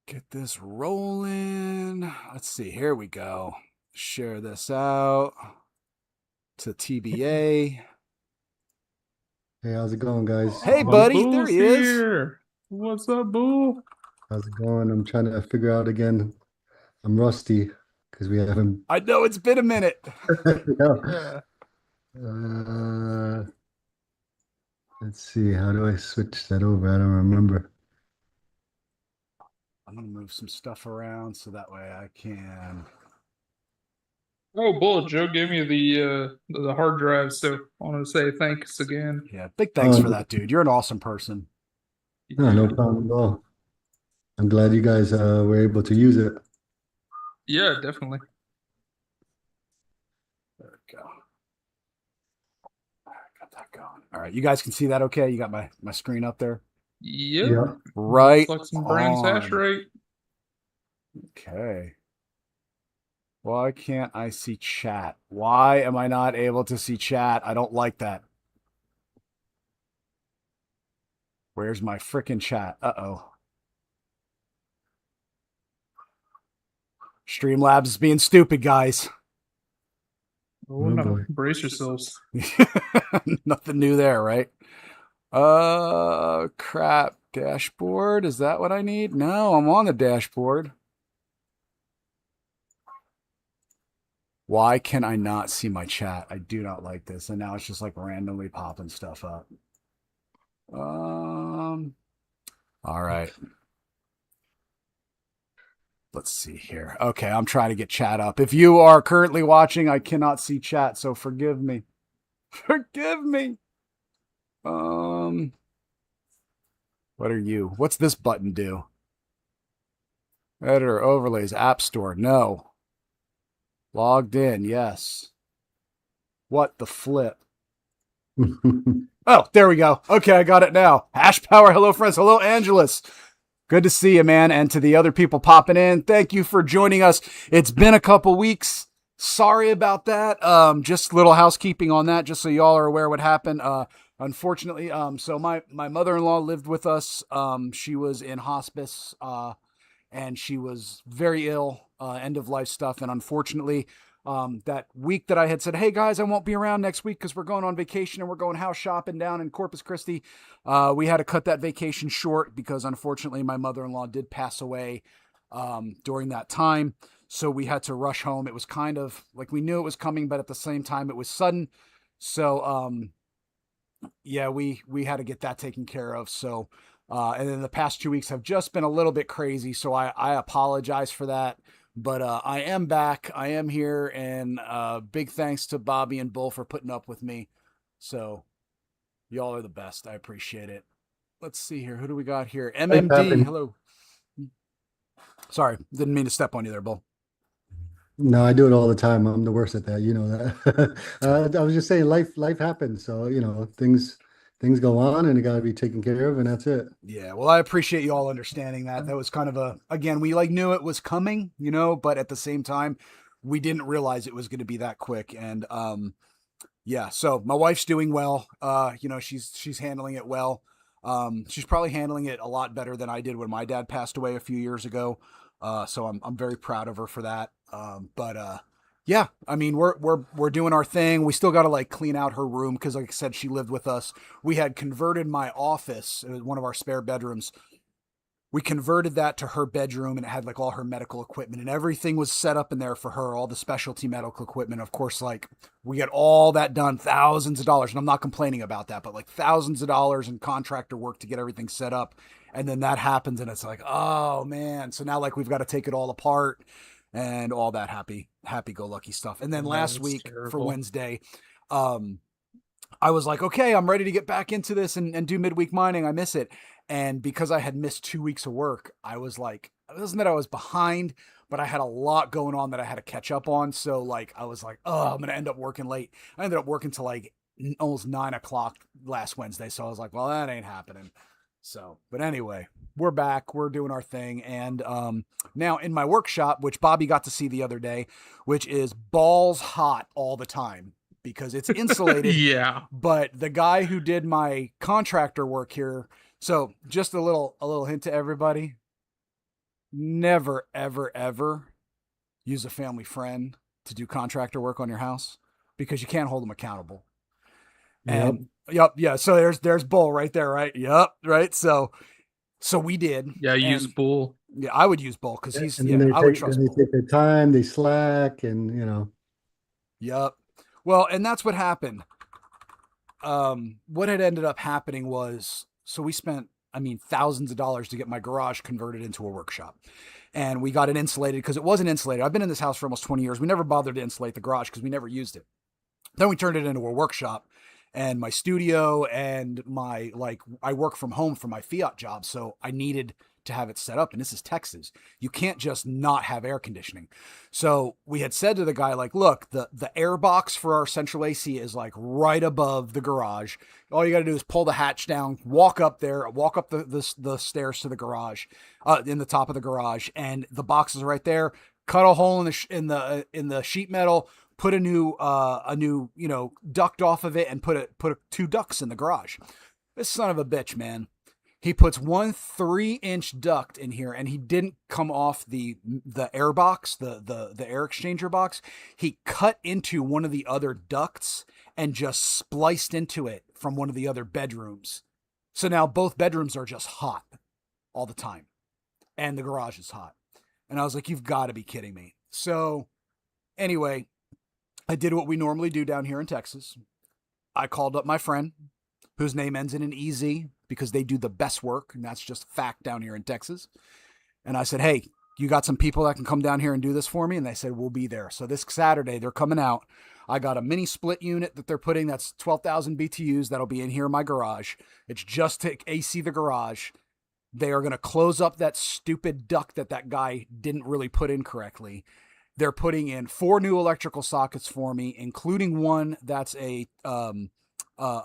Get this rolling. Let's see. Here we go. Share this out to TBA. Hey, how's it going, guys? Hey, The buddy. There Boo's he is. here. What's up, Boo? How's it going? I'm trying to figure out again. I'm rusty because we haven't. I know it's been a minute. Yeah. Yeah. Uh, let's see. How do I switch that over? I don't remember. I'm going to move some stuff around so that way I can. Oh, Bullet Joe gave me the hard drive, so I want to say thanks again. Yeah, big thanks for Oh, that, dude. You're an awesome person. no, no Yeah. problem at all. I'm glad you guys were able to use it. Yeah, definitely. There we go. Got that going. All right. You guys can see that okay? You got my screen up there? Yep. Yeah. Right Looks like some Brand's hash on. rate. Okay. Why can't I see chat? Why am I not able to see chat? I don't like that. Where's my freaking chat? Uh-oh. Streamlabs is being stupid, guys. Oh Oh no. boy. Brace yourselves. Nothing new there, right? Crap. Dashboard. Is that what I need? No, I'm on the dashboard. Why can I not see my chat? I do not like this. And now it's just like randomly popping stuff up. All right. Let's see here. Okay, I'm trying to get chat up. If you are currently watching, I cannot see chat, so forgive me. Forgive me. What are you? What's this button do? Editor, overlays, app store. No. Logged in, yes. What the flip? Oh, there we go. Okay, I got it now. HASHPOWER, hello friends, hello Angelus. Good to see you, man. And to the other people popping in, thank you for joining us. It's been a couple weeks. Sorry about that. Just a little housekeeping on that, just so y'all are aware what happened. Unfortunately, so my mother-in-law lived with us. She was in hospice, and she was very ill, end of life stuff. And unfortunately, that week that I had said, hey guys, I won't be around next week because we're going on vacation and we're going house shopping down in Corpus Christi. We had to cut that vacation short because unfortunately my mother-in-law did pass away during that time. So we had to rush home. It was kind of like we knew it was coming, but at the same time it was sudden. So yeah, we had to get that taken care of. So and then the past 2 weeks have just been a little bit crazy. So I apologize for that. But I am back. I am here. And big thanks to Bobby and Bull for putting up with me. So y'all are the best. I appreciate it. Let's see here. Who do we got here? Life MMD. happened. Hello. Sorry. Didn't mean to step on you there, Bull. No, I do it all the time. I'm the worst at that. You know that. I was just saying, life happens. So things go on, and it got to be taken care of, and that's it. Yeah, well, I appreciate you all understanding that. That was kind of again, we like knew it was coming, but at the same time, we didn't realize it was going to be that quick. And yeah, so my wife's doing well. She's handling it well. She's probably handling it a lot better than I did when my dad passed away a few years ago. So I'm very proud of her for that. But yeah, I mean we're doing our thing. We still got to like clean out her room because, like I said, she lived with us. We had converted my office, it was one of our spare bedrooms. We converted that to her bedroom, and it had like all her medical equipment and everything was set up in there for her, all the specialty medical equipment. Of course, like we get all that done, thousands of dollars, and I'm not complaining about that, but like thousands of dollars in contractor work to get everything set up. And then that happens, and it's like, oh man. So now like we've got to take it all apart and all that happy go lucky stuff. And then last That's week for terrible. Wednesday, um, I was like, okay, I'm ready to get back into this and do midweek mining. I miss it. And because I had missed 2 weeks of work, I was like, it wasn't that I was behind, but I had a lot going on that I had to catch up on. So like, I was like, oh, I'm going to end up working late. I ended up working till like almost 9 o'clock last Wednesday. So I was like, well, that ain't happening. So, but anyway, we're back. We're doing our thing. And now in my workshop, which Bobby got to see the other day, which is balls hot all the time because it's insulated. Yeah. But the guy who did my contractor work here, so just a little hint to everybody. never, ever, ever use a family friend to do contractor work on your house because you can't hold them accountable. Yep. And yeah. So there's Bull right there, right? Yep, right. So we did, Yeah, use and Bull. yeah, I would use Bull because And then I would trust they Bull. take their time, they slack, and you know. Yep. Well, and that's what happened. What had ended up happening was, so we spent, I mean, thousands of dollars to get my garage converted into a workshop. And we got it insulated because it wasn't insulated. I've been in this house for almost 20 years. We never bothered to insulate the garage because we never used it. Then we turned it into a workshop and my studio and my, like, I work from home for my Fiat job. So I needed to have it set up. And this is Texas. You can't just not have air conditioning. So we had said to the guy, like, look, the air box for our central AC is like right above the garage. All you got to do is pull the hatch down, walk up there, walk up the stairs to the garage, in the top of the garage. And the box is right there. Cut a hole in the sheet metal, put a new duct off of it, and put two ducts in the garage. This son of a bitch, man. He puts one 3-inch duct in here, and he didn't come off the air box, the air exchanger box. He cut into one of the other ducts and just spliced into it from one of the other bedrooms. So now both bedrooms are just hot all the time, and the garage is hot. And I was like, you've got to be kidding me. So anyway, I did what we normally do down here in Texas. I called up my friend, whose name ends in an EZ, because they do the best work, and that's just fact down here in Texas. And I said, hey, you got some people that can come down here and do this for me? And they said, we'll be there. So this Saturday, they're coming out. I got a mini split unit that they're putting, that's 12,000 BTUs, that'll be in here in my garage. It's just to AC the garage. They are going to close up that stupid duct that guy didn't really put in correctly. They're putting in 4 new electrical sockets for me, including one that's a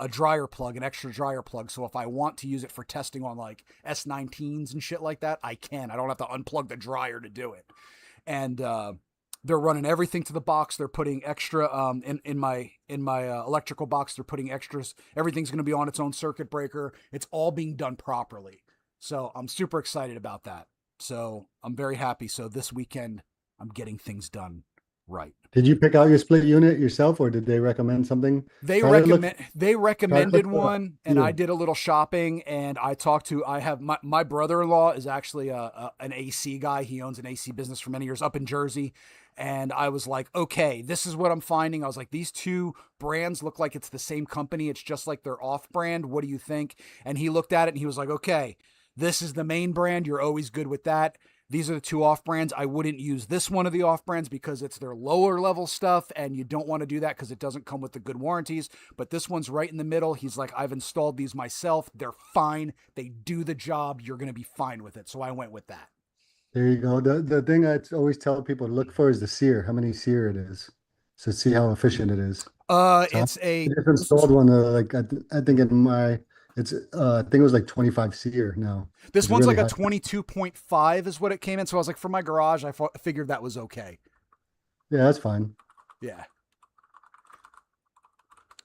dryer plug, an extra dryer plug. So if I want to use it for testing on like S19s and shit like that, I can. I don't have to unplug the dryer to do it. And they're running everything to the box. They're putting extra in my electrical box. They're putting extras. Everything's going to be on its own circuit breaker. It's all being done properly. So I'm super excited about that. So I'm very happy. So this weekend I'm getting things done right. Did you pick out your split unit yourself, or did they recommend something? They recommended one, and I did a little shopping, and I have my brother-in-law is actually an AC guy. He owns an AC business for many years up in Jersey. And I was like, okay, this is what I'm finding. I was like, these two brands look like it's the same company. It's just like they're off brand. What do you think? And he looked at it and he was like, okay, this is the main brand. You're always good with that. These are the two off brands. I wouldn't use this one of the off brands because it's their lower level stuff, and you don't want to do that because it doesn't come with the good warranties. But this one's right in the middle. He's like, I've installed these myself. They're fine. They do the job. You're going to be fine with it. So I went with that. There you go. The thing I always tell people to look for is the SEER, how many SEER it is. So see how efficient it is. So It's I just installed one, I think in my, I think it was like 25 SEER now. This It's one's really like a high. 22.5 is what it came in. So I was like, for my garage, I figured that was okay. Yeah, that's fine. Yeah.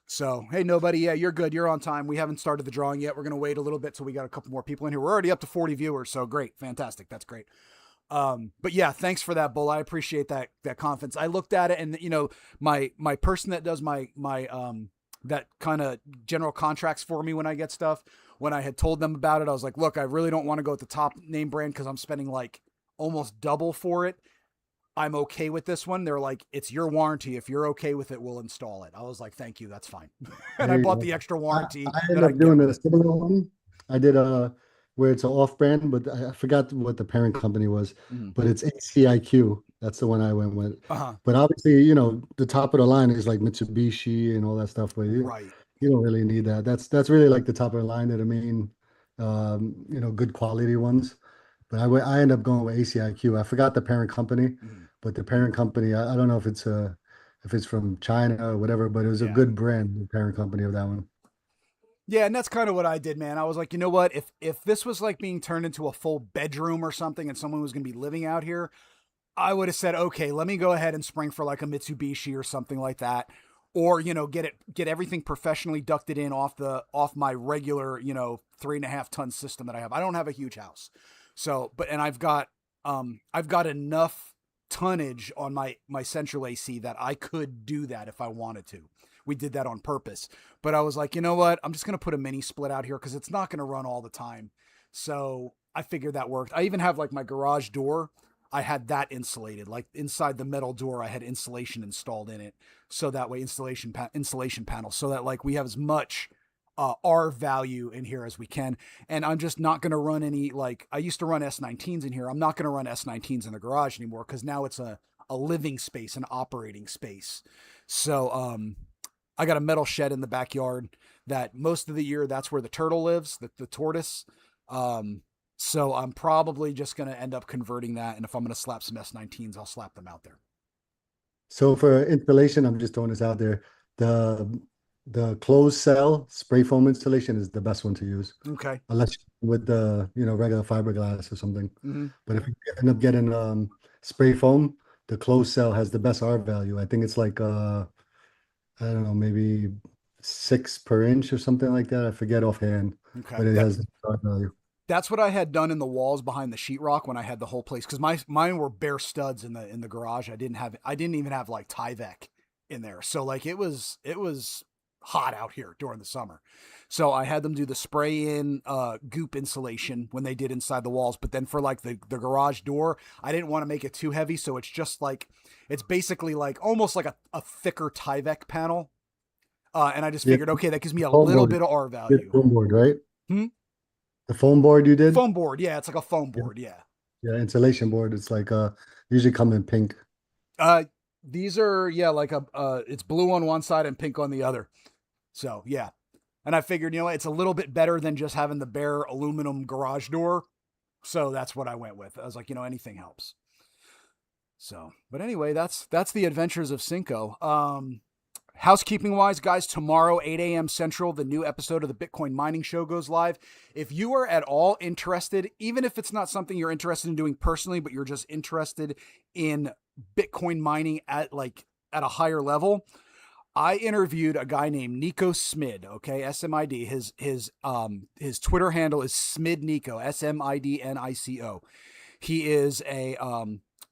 So, hey, nobody. Yeah, you're good. You're on time. We haven't started the drawing yet. We're going to wait a little bit till we got a couple more people in here. We're already up to 40 viewers. So great. Fantastic. That's great. But yeah, thanks for that, Bull. I appreciate that confidence. I looked at it, and my person that does my that kind of general contracts for me when I get stuff, when I had told them about it, I was like, look, I really don't want to go with the top name brand because I'm spending like almost double for it. I'm okay with this one. They're like, it's your warranty. If you're okay with it, we'll install it. I was like, thank you. That's fine. And I bought the extra warranty. I ended up doing a similar one. I did where it's an off-brand, but I forgot what the parent company was. But it's ACIQ. That's the one I went with. But obviously, the top of the line is like Mitsubishi and all that stuff. But you don't really need that. That's really like the top of the line. That I mean, good quality ones. But I end up going with ACIQ. I forgot the parent company, but the parent company, I don't know if it's from China or whatever, but it was a good brand, the parent company of that one. Yeah, and that's kind of what I did, man. I was like, you know what? If this was like being turned into a full bedroom or something and someone was going to be living out here, I would have said, okay, let me go ahead and spring for like a Mitsubishi or something like that. Or, get everything professionally ducted in off my regular, 3.5 ton system that I have. I don't have a huge house. So, and I've got I've got enough tonnage on my central AC that I could do that if I wanted to. We did that on purpose. But I was like, you know what? I'm just going to put a mini split out here because it's not going to run all the time. So I figured that worked. I even have like my garage door. I had that insulated, like inside the metal door, I had insulation installed in it. So that way insulation panel, so that like we have as much R value in here as we can. And I'm just not going to run any, like I used to run S19s in here. I'm not going to run S19s in the garage anymore because now it's a living space, an operating space. So I got a metal shed in the backyard that most of the year, that's where the turtle lives, the tortoise. So I'm probably just going to end up converting that. And if I'm going to slap some S19s, I'll slap them out there. So for installation, I'm just throwing this out there. The closed cell spray foam installation is the best one to use. Okay. Unless with the regular fiberglass or something. Mm-hmm. But if you end up getting spray foam, the closed cell has the best R value. I think it's like I don't know, maybe 6 per inch or something like that. I forget offhand. Okay. But it has the R value. That's what I had done in the walls behind the sheetrock when I had the whole place, because mine were bare studs in the garage. I didn't even have like Tyvek in there, so like it was hot out here during the summer. So I had them do the spray in goop insulation when they did inside the walls, but then for like the garage door, I didn't want to make it too heavy, so it's just like it's basically like almost like a thicker Tyvek panel. And I just figured, okay, that gives me a little bit of R value. Foam board, right? The foam board you did? Foam board, yeah. It's like a foam board, yeah. Yeah, insulation board. It's like usually come in pink. These are, yeah, like it's blue on one side and pink on the other. So, yeah. And I figured, it's a little bit better than just having the bare aluminum garage door. So that's what I went with. I was like, anything helps. So, but anyway, that's the adventures of Cinco. Housekeeping wise, guys, tomorrow, 8 a.m. Central, the new episode of the Bitcoin Mining Show goes live. If you are at all interested, even if it's not something you're interested in doing personally, but you're just interested in Bitcoin mining at a higher level, I interviewed a guy named Nico Smid, okay, SMID. His Twitter handle is SmidNico, SMIDNICO. He is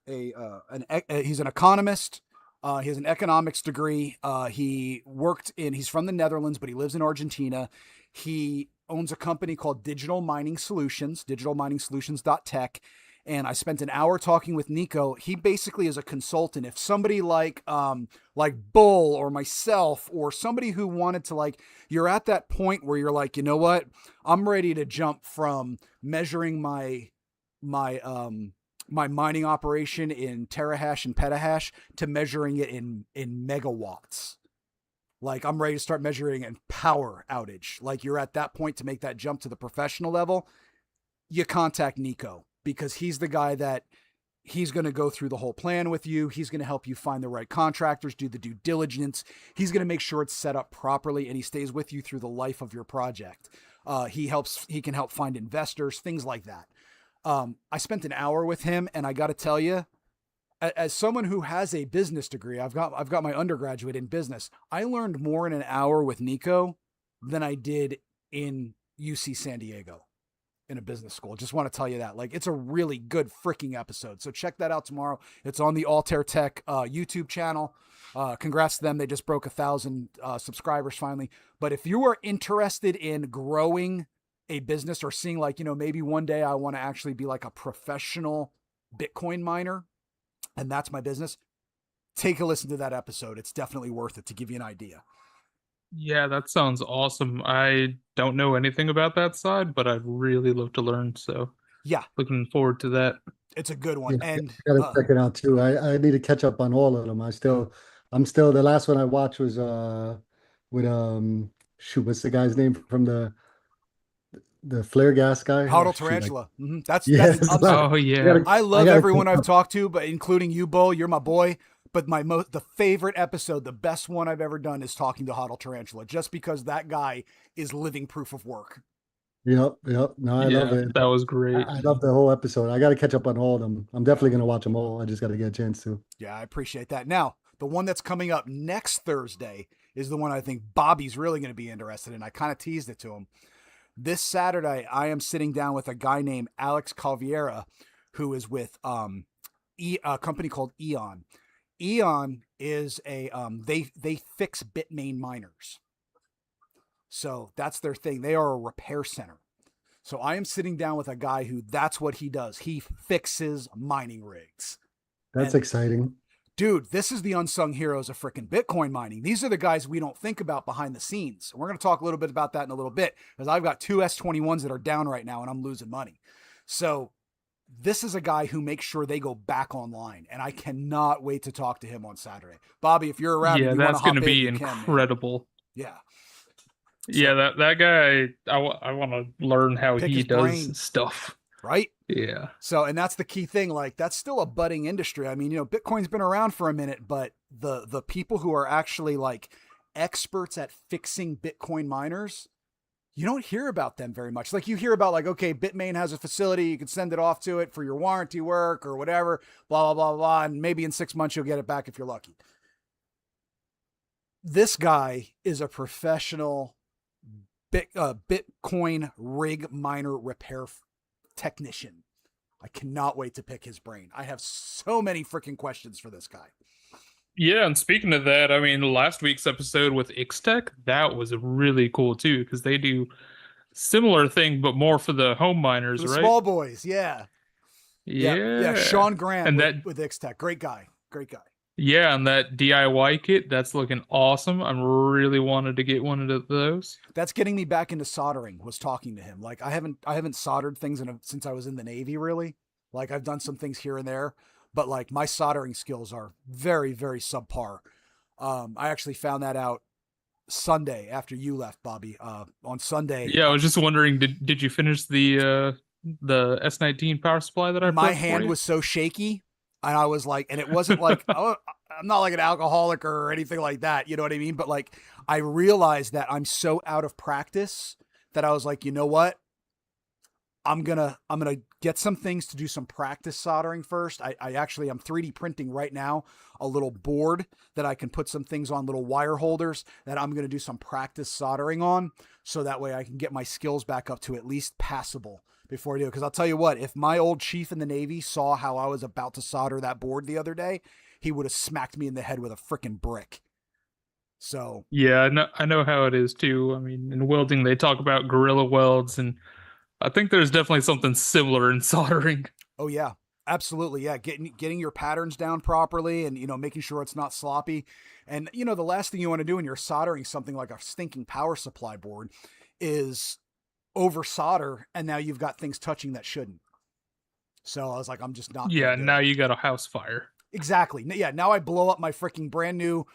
he's an economist. He has an economics degree. He's from the Netherlands, but he lives in Argentina. He owns a company called Digital Mining Solutions, digitalminingsolutions.tech. And I spent an hour talking with Nico. He basically is a consultant. If somebody like Bull or myself or somebody who wanted to, you're at that point where you're like, you know what? I'm ready to jump from measuring my mining operation in terahash and petahash to measuring it in megawatts. Like I'm ready to start measuring in power outage. Like you're at that point to make that jump to the professional level. You contact Nico because he's the guy that he's going to go through the whole plan with you. He's going to help you find the right contractors, do the due diligence. He's going to make sure it's set up properly and he stays with you through the life of your project. He can help find investors, things like that. I spent an hour with him and I got to tell you, as someone who has a business degree, I've got my undergraduate in business. I learned more in an hour with Nico than I did in UC San Diego in a business school. Just want to tell you that. It's a really good freaking episode. So check that out tomorrow. It's on the Altair Tech YouTube channel. Congrats to them. They just broke 1,000 subscribers finally. But if you are interested in growing a business or seeing maybe one day I want to actually be like a professional Bitcoin miner and that's my business, take a listen to that episode. It's definitely worth it to give you an idea. Yeah, that sounds awesome. I don't know anything about that side, but I'd really love to learn. So yeah, looking forward to that. It's a good one. Yeah, and I gotta check it out too. I need to catch up on all of them. I'm still the last one I watched was with what's the guy's name from the flare gas guy? Hodl Tarantula. That's oh yeah. I love everyone I've talked to, but including you, Bo. You're my boy. But the favorite episode, the best one I've ever done, is talking to Hodl Tarantula, just because that guy is living proof of work. Yep. No, I love it. That was great. I love the whole episode. I got to catch up on all of them. I'm definitely going to watch them all. I just got to get a chance to. Yeah, I appreciate that. Now, the one that's coming up next Thursday is the one I think Bobby's really going to be interested in. I kind of teased it to him. This Saturday, I am sitting down with a guy named Alex Calviera, who is with a company called Eon. Eon is a they fix Bitmain miners. So that's their thing. They are a repair center. So I am sitting down with a guy who that's what he does. He fixes mining rigs. That's exciting. Dude, this is the unsung heroes of freaking Bitcoin mining. These are the guys we don't think about behind the scenes. We're going to talk a little bit about that in a little bit because I've got 2 S21s that are down right now and I'm losing money. So this is a guy who makes sure they go back online, and I cannot wait to talk to him on Saturday. Bobby, if you're around, yeah, that's going to be incredible. Yeah. So, yeah, that guy, I want to learn how he does stuff. Right? Yeah. So, and that's the key thing. Like, that's still a budding industry. I mean, Bitcoin's been around for a minute, but the people who are actually like experts at fixing Bitcoin miners, you don't hear about them very much. Like you hear about like, okay, Bitmain has a facility, you can send it off to it for your warranty work or whatever, blah, blah, blah, blah. And maybe in 6 months, you'll get it back if you're lucky. This guy is a professional Bitcoin rig miner repair technician. I cannot wait to pick his brain. I have so many freaking questions for this guy. Yeah, and speaking of that, I mean, last week's episode with Ixtech, that was really cool too, because they do similar thing, but more for the home miners, right? Small boys, yeah. Yeah. Sean Grant and with Ixtech, great guy. Yeah, and that DIY kit, that's looking awesome. I'm really wanted to get one of those. That's getting me back into soldering. Was talking to him. Like I haven't soldered things since I was in the Navy, really. Like I've done some things here and there, but like my soldering skills are very, very subpar. I actually found that out Sunday after you left, Bobby. On Sunday. Yeah, I was just wondering, did you finish the S19 power supply that I my hand was so shaky. And I was like, and it wasn't like, I'm not like an alcoholic or anything like that. You know what I mean? But like, I realized that I'm so out of practice that I was like, you know what? I'm going to get some things to do some practice soldering first. I'm 3D printing right now, a little board that I can put some things on, little wire holders that I'm going to do some practice soldering on. So that way I can get my skills back up to at least passable before I do it. Because I'll tell you what, if my old chief in the Navy saw how I was about to solder that board the other day, he would have smacked me in the head with a freaking brick. So yeah, I know how it is too. I mean, in welding, they talk about gorilla welds, and I think there's definitely something similar in soldering. Oh yeah, absolutely. Yeah. Getting your patterns down properly and, making sure it's not sloppy. And, the last thing you want to do when you're soldering something like a stinking power supply board is over solder. And now you've got things touching that shouldn't. So I was like, I'm just not. Yeah. Now you got a house fire. Exactly. Yeah. Now I blow up my freaking brand new,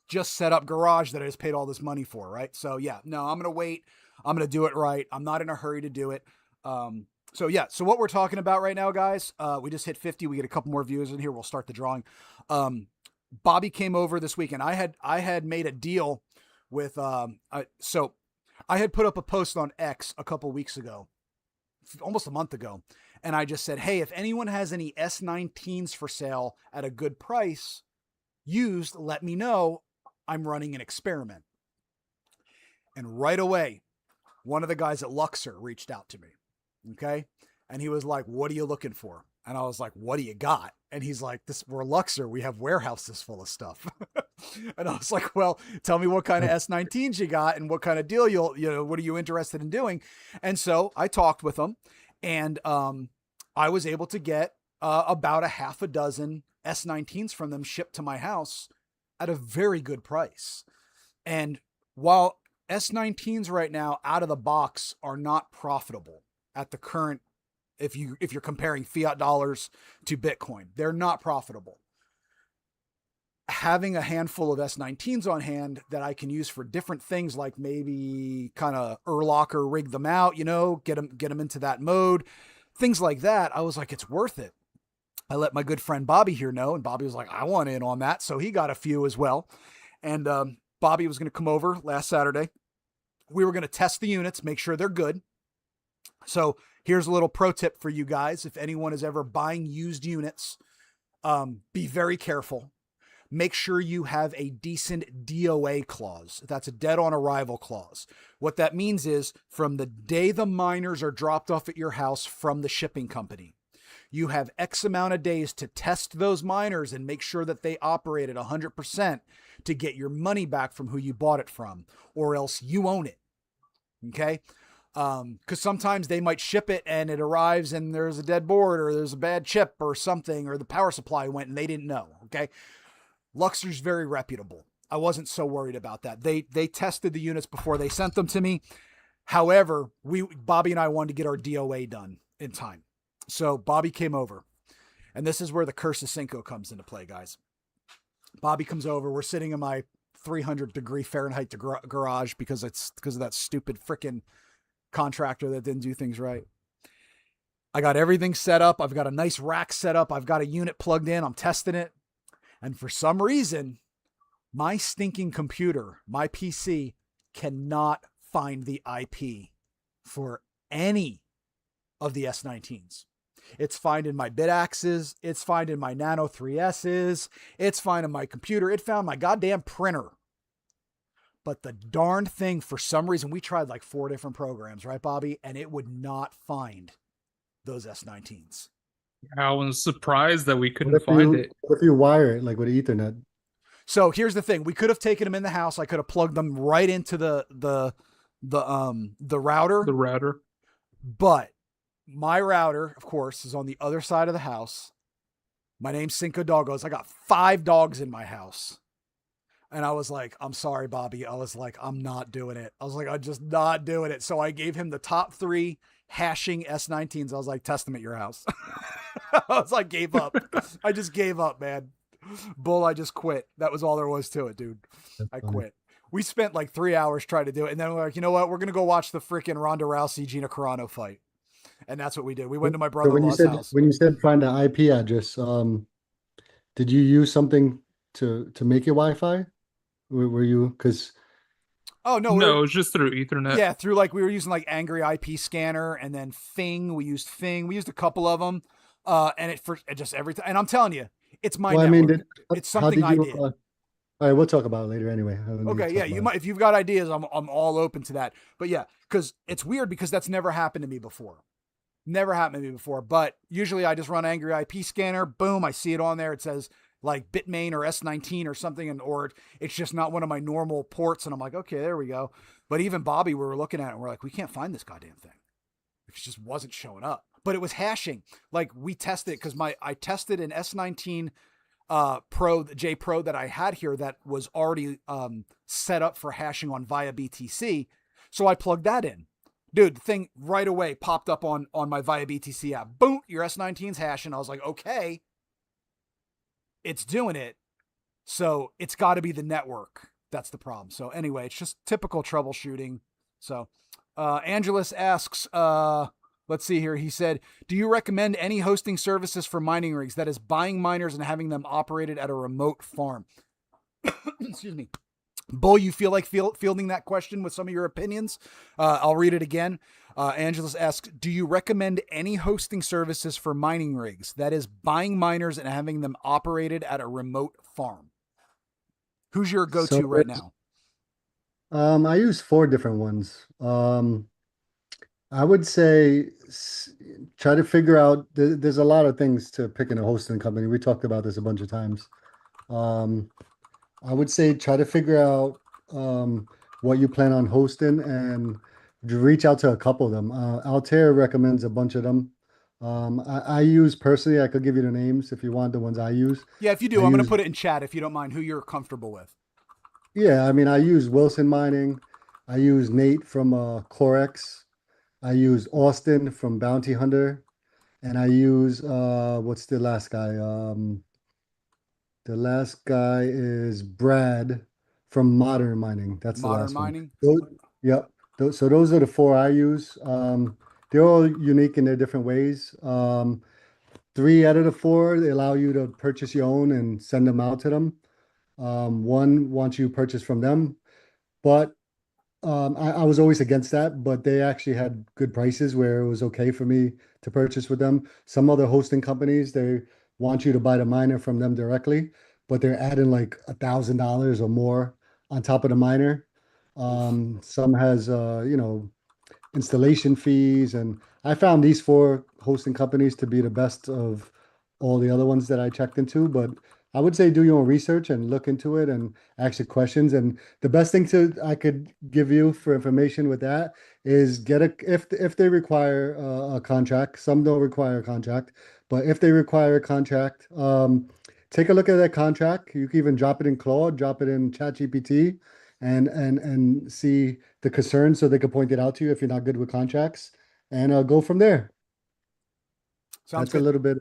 just set up garage that I just paid all this money for. Right. So yeah, no, I'm going to wait. I'm going to do it right. I'm not in a hurry to do it. So what we're talking about right now, guys, we just hit 50. We get a couple more viewers in here. We'll start the drawing. Bobby came over this weekend. I had made a deal with, so I had put up a post on X a couple weeks ago, almost a month ago. And I just said, hey, if anyone has any S19s for sale at a good price used, let me know. I'm running an experiment. And right away, one of the guys at Luxor reached out to me. Okay. And he was like, what are you looking for? And I was like, what do you got? And he's like, we're Luxor. We have warehouses full of stuff. And I was like, well, tell me what kind of S19s you got and what kind of deal what are you interested in doing? And so I talked with him and, I was able to get, about a half a dozen S19s from them shipped to my house at a very good price. And while S19s right now out of the box are not profitable at the current, if you're comparing fiat dollars to Bitcoin, they're not profitable. Having a handful of S19s on hand that I can use for different things, like maybe kind of Urlocker rig them out, get them into that mode, things like that. I was like, it's worth it. I let my good friend Bobby here know, and Bobby was like, I want in on that. So he got a few as well. And Bobby was going to come over last Saturday. We were going to test the units, make sure they're good. So here's a little pro tip for you guys. If anyone is ever buying used units, be very careful. Make sure you have a decent DOA clause. That's a dead on arrival clause. What that means is from the day the miners are dropped off at your house from the shipping company, You have X amount of days to test those miners and make sure that they operate at 100% to get your money back from who you bought it from, or else you own it. Okay? Because sometimes they might ship it and it arrives and there's a dead board or there's a bad chip or something, or the power supply went and they didn't know. Okay. Luxor's very reputable. I wasn't so worried about that. They tested the units before they sent them to me. However, Bobby and I wanted to get our DOA done in time. So Bobby came over, and this is where the curse of Cinco comes into play, guys. Bobby comes over. We're sitting in my 300-degree Fahrenheit garage because of that stupid freaking contractor that didn't do things right. I got everything set up. I've got a nice rack set up. I've got a unit plugged in. I'm testing it. And for some reason, my stinking computer, my PC, cannot find the IP for any of the S19s. It's finding my bit axes. It's finding my Nano 3Ss. It's finding my computer. It found my goddamn printer. But the darned thing, for some reason, we tried like 4 different programs, right, Bobby? And it would not find those S19s. I was surprised that we couldn't find it. What if you wire it like with Ethernet? So here's the thing: we could have taken them in the house. I could have plugged them right into the router. The router. But my router, of course, is on the other side of the house. My name's Cinco Doggos. I got 5 dogs in my house. And I was like, I'm sorry, Bobby. I was like, I'm not doing it. I was like, I'm just not doing it. So I gave him the top 3 hashing S19s. I was like, test them at your house. I was like, gave up. I just gave up, man. Bull, I just quit. That was all there was to it, dude. I quit. We spent like 3 hours trying to do it. And then we're like, you know what? We're going to go watch the freaking Ronda Rousey, Gina Carano fight. And that's what we did. We went to my brother-in-law's house. When you said find the IP address, did you use something to make your Wi-Fi? Were you, because oh no, it was just through Ethernet. Yeah, through like we were using like Angry IP Scanner and then Fing. We used a couple of them, and it just everything. And I'm telling you, it's my network. I mean, it's something I did. All right, we'll talk about it later anyway. Okay, yeah, you might if you've got ideas, I'm all open to that. But yeah, because it's weird because that's never happened to me before. Never happened to me before. But usually I just run Angry IP Scanner. Boom, I see it on there. It says like Bitmain or S19 or something, or it's just not one of my normal ports. And I'm like, okay, there we go. But even Bobby, we were looking at it and we're like, we can't find this goddamn thing. It just wasn't showing up. But it was hashing. Like we tested it because I tested an S19 J Pro that I had here that was already set up for hashing on via BTC. So I plugged that in. Dude, the thing right away popped up on my via BTC app. Boom, your S19's hashing. I was like, okay. It's doing it. So it's got to be the network. That's the problem. So anyway, it's just typical troubleshooting. So Angelus asks, let's see here. He said, do you recommend any hosting services for mining rigs? That is buying miners and having them operated at a remote farm. Excuse me. Bull, you feel like fielding that question with some of your opinions? I'll read it again. Angelus asks, do you recommend any hosting services for mining rigs? That is buying miners and having them operated at a remote farm. Who's your go-to right now? I use 4 different ones. I would say try to figure out, there's a lot of things to picking a hosting company. We talked about this a bunch of times. I would say try to figure out what you plan on hosting and reach out to a couple of them. Altair recommends a bunch of them. I use personally, I could give you the names if you want the ones I use. Yeah, if you do, I'm going to put it in chat if you don't mind who you're comfortable with. Yeah, I mean, I use Wilson Mining. I use Nate from Clorex. I use Austin from Bounty Hunter. And I use, what's the last guy? The last guy is Brad from Modern Mining. That's the last Mining? One. Yep. So those are the 4 I use. They're all unique in their different ways. 3 out of the 4, they allow you to purchase your own and send them out to them. 1 wants you to purchase from them. But I was always against that, but they actually had good prices where it was okay for me to purchase with them. Some other hosting companies, they want you to buy the miner from them directly, but they're adding like $1,000 or more on top of the miner. Some has, installation fees. And I found these four hosting companies to be the best of all the other ones that I checked into. But I would say do your own research and look into it and ask your questions. And the best thing I could give you for information with that is get a if they require a contract. Some don't require a contract, but if they require a contract, take a look at that contract. You can even drop it in Claude, drop it in ChatGPT, and see the concerns so they can point it out to you if you're not good with contracts, and go from there. Sounds That's good. a little bit,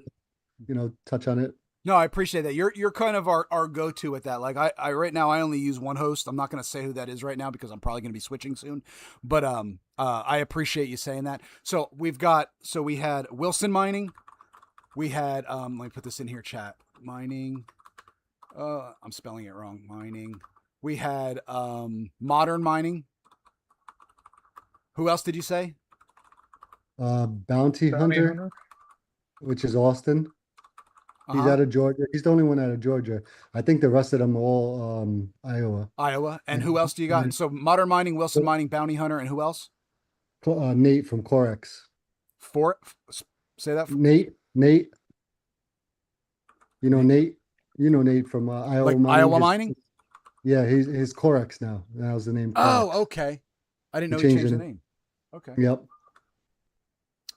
touch on it. No, I appreciate that. You're kind of our go-to with that. Like I right now I only use one host. I'm not going to say who that is right now because I'm probably going to be switching soon. But I appreciate you saying that. So we had Wilson Mining. We had let me put this in here, chat. Mining. I'm spelling it wrong. Mining. We had Modern Mining. Who else did you say? Bounty Hunter, which is Austin. He's out of Georgia. He's the only one out of Georgia. I think the rest of them are all Iowa. Iowa. And who else do you got? So Modern Mining, Wilson Mining, Bounty Hunter, and who else? Nate from Corex. Say that. Nate. You know Nate. You know Nate from Iowa like Mining. Iowa Mining? Yeah, his Corex now. That was the name. Corex. Oh, okay. I didn't know he changed the name. Okay. Yep.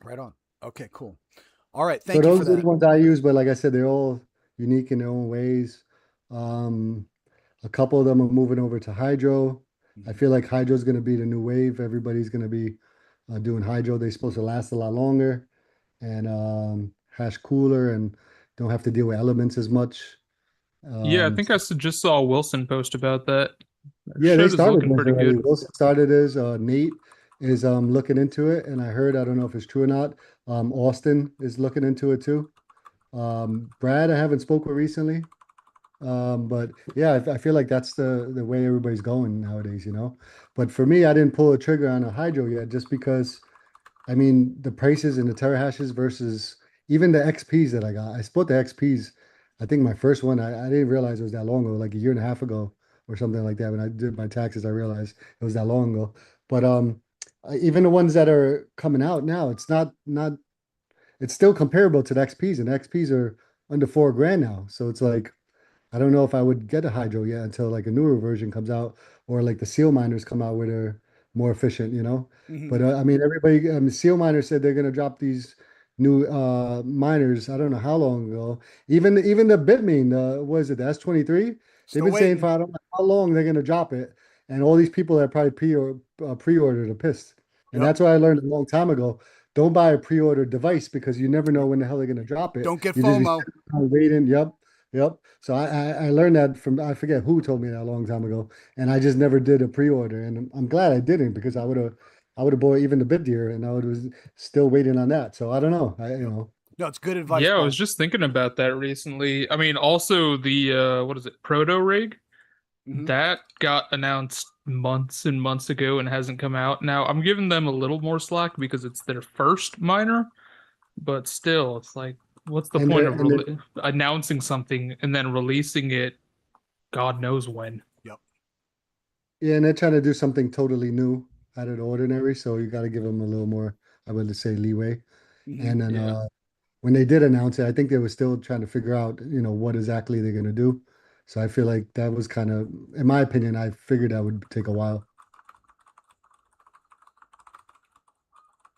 Right on. Okay, cool. All right, thank you for that. Those are the ones I use, but like I said, they're all unique in their own ways. A couple of them are moving over to hydro. I feel like hydro is going to be the new wave. Everybody's going to be doing hydro. They're supposed to last a lot longer and hash cooler and don't have to deal with elements as much. Yeah, I think I just saw Wilson post about that. Yeah, they started this pretty already. good. Wilson started his. Nate is looking into it, and I don't know if it's true or not. Austin is looking into it too. Brad, I haven't spoke with recently. But yeah, I feel like that's the way everybody's going nowadays, But for me, I didn't pull a trigger on a hydro yet just because, I mean, the prices and the terahashes versus even the XPs that I got. I split the XPs. I think my first one, I didn't realize it was that long ago, like a year and a half ago or something like that. When I did my taxes, I realized it was that long ago. But even the ones that are coming out now, it's still comparable to the XPs, and the XPs are under $4,000 now. So it's like, I don't know if I would get a hydro yet until like a newer version comes out or like the seal miners come out where they're more efficient, But I mean, everybody, seal miners said they're going to drop these new miners. I don't know how long ago. Even the Bitmain, what is it, the S23? They've been saying for I don't know how long they're going to drop it. And all these people that probably pre-ordered are pissed. And that's what I learned a long time ago. Don't buy a pre-ordered device because you never know when the hell they're going to drop it. Don't get you FOMO. Just be waiting. Yep. So I learned that from, I forget who told me that a long time ago, and I just never did a pre-order, and I'm glad I didn't because I would have bought even the bit deer, and I was still waiting on that. So I don't know. No, it's good advice. Yeah, I was just thinking about that recently. I mean, also the what is it, Proto Rig? That got announced months and months ago and hasn't come out. Now I'm giving them a little more slack because it's their first miner, but still, it's like, what's the point of announcing something and then releasing it God knows when? Yep. Yeah, and they're trying to do something totally new out of the ordinary, so you got to give them a little more, I would say, leeway. And then when they did announce it, I think they were still trying to figure out, what exactly they're going to do. So I feel like that was kind of, in my opinion, I figured that would take a while.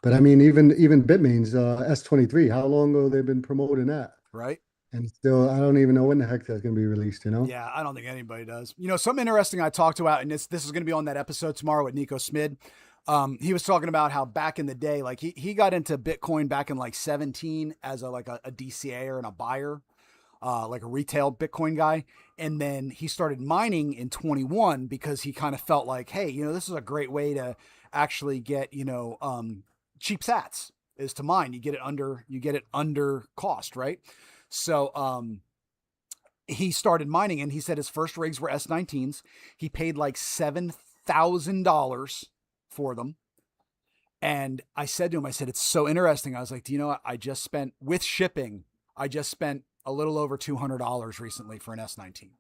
But I mean, even Bitmain's S23, how long ago they've been promoting that? Right. And still, I don't even know when the heck that's going to be released, Yeah, I don't think anybody does. Something interesting I talked about, and this is going to be on that episode tomorrow with Nico Smid. He was talking about how back in the day, like he got into Bitcoin back in like 17 as a DCA and a buyer, like a retail Bitcoin guy. And then he started mining in 21 because he kind of felt like, hey, this is a great way to actually get, cheap sats is to mine. You get it under cost, right? So he started mining, and he said his first rigs were S19s. He paid like $7,000 for them. And I said to him, it's so interesting. I was like, do you know what? I just spent, with shipping, a little over $200 recently for an S19.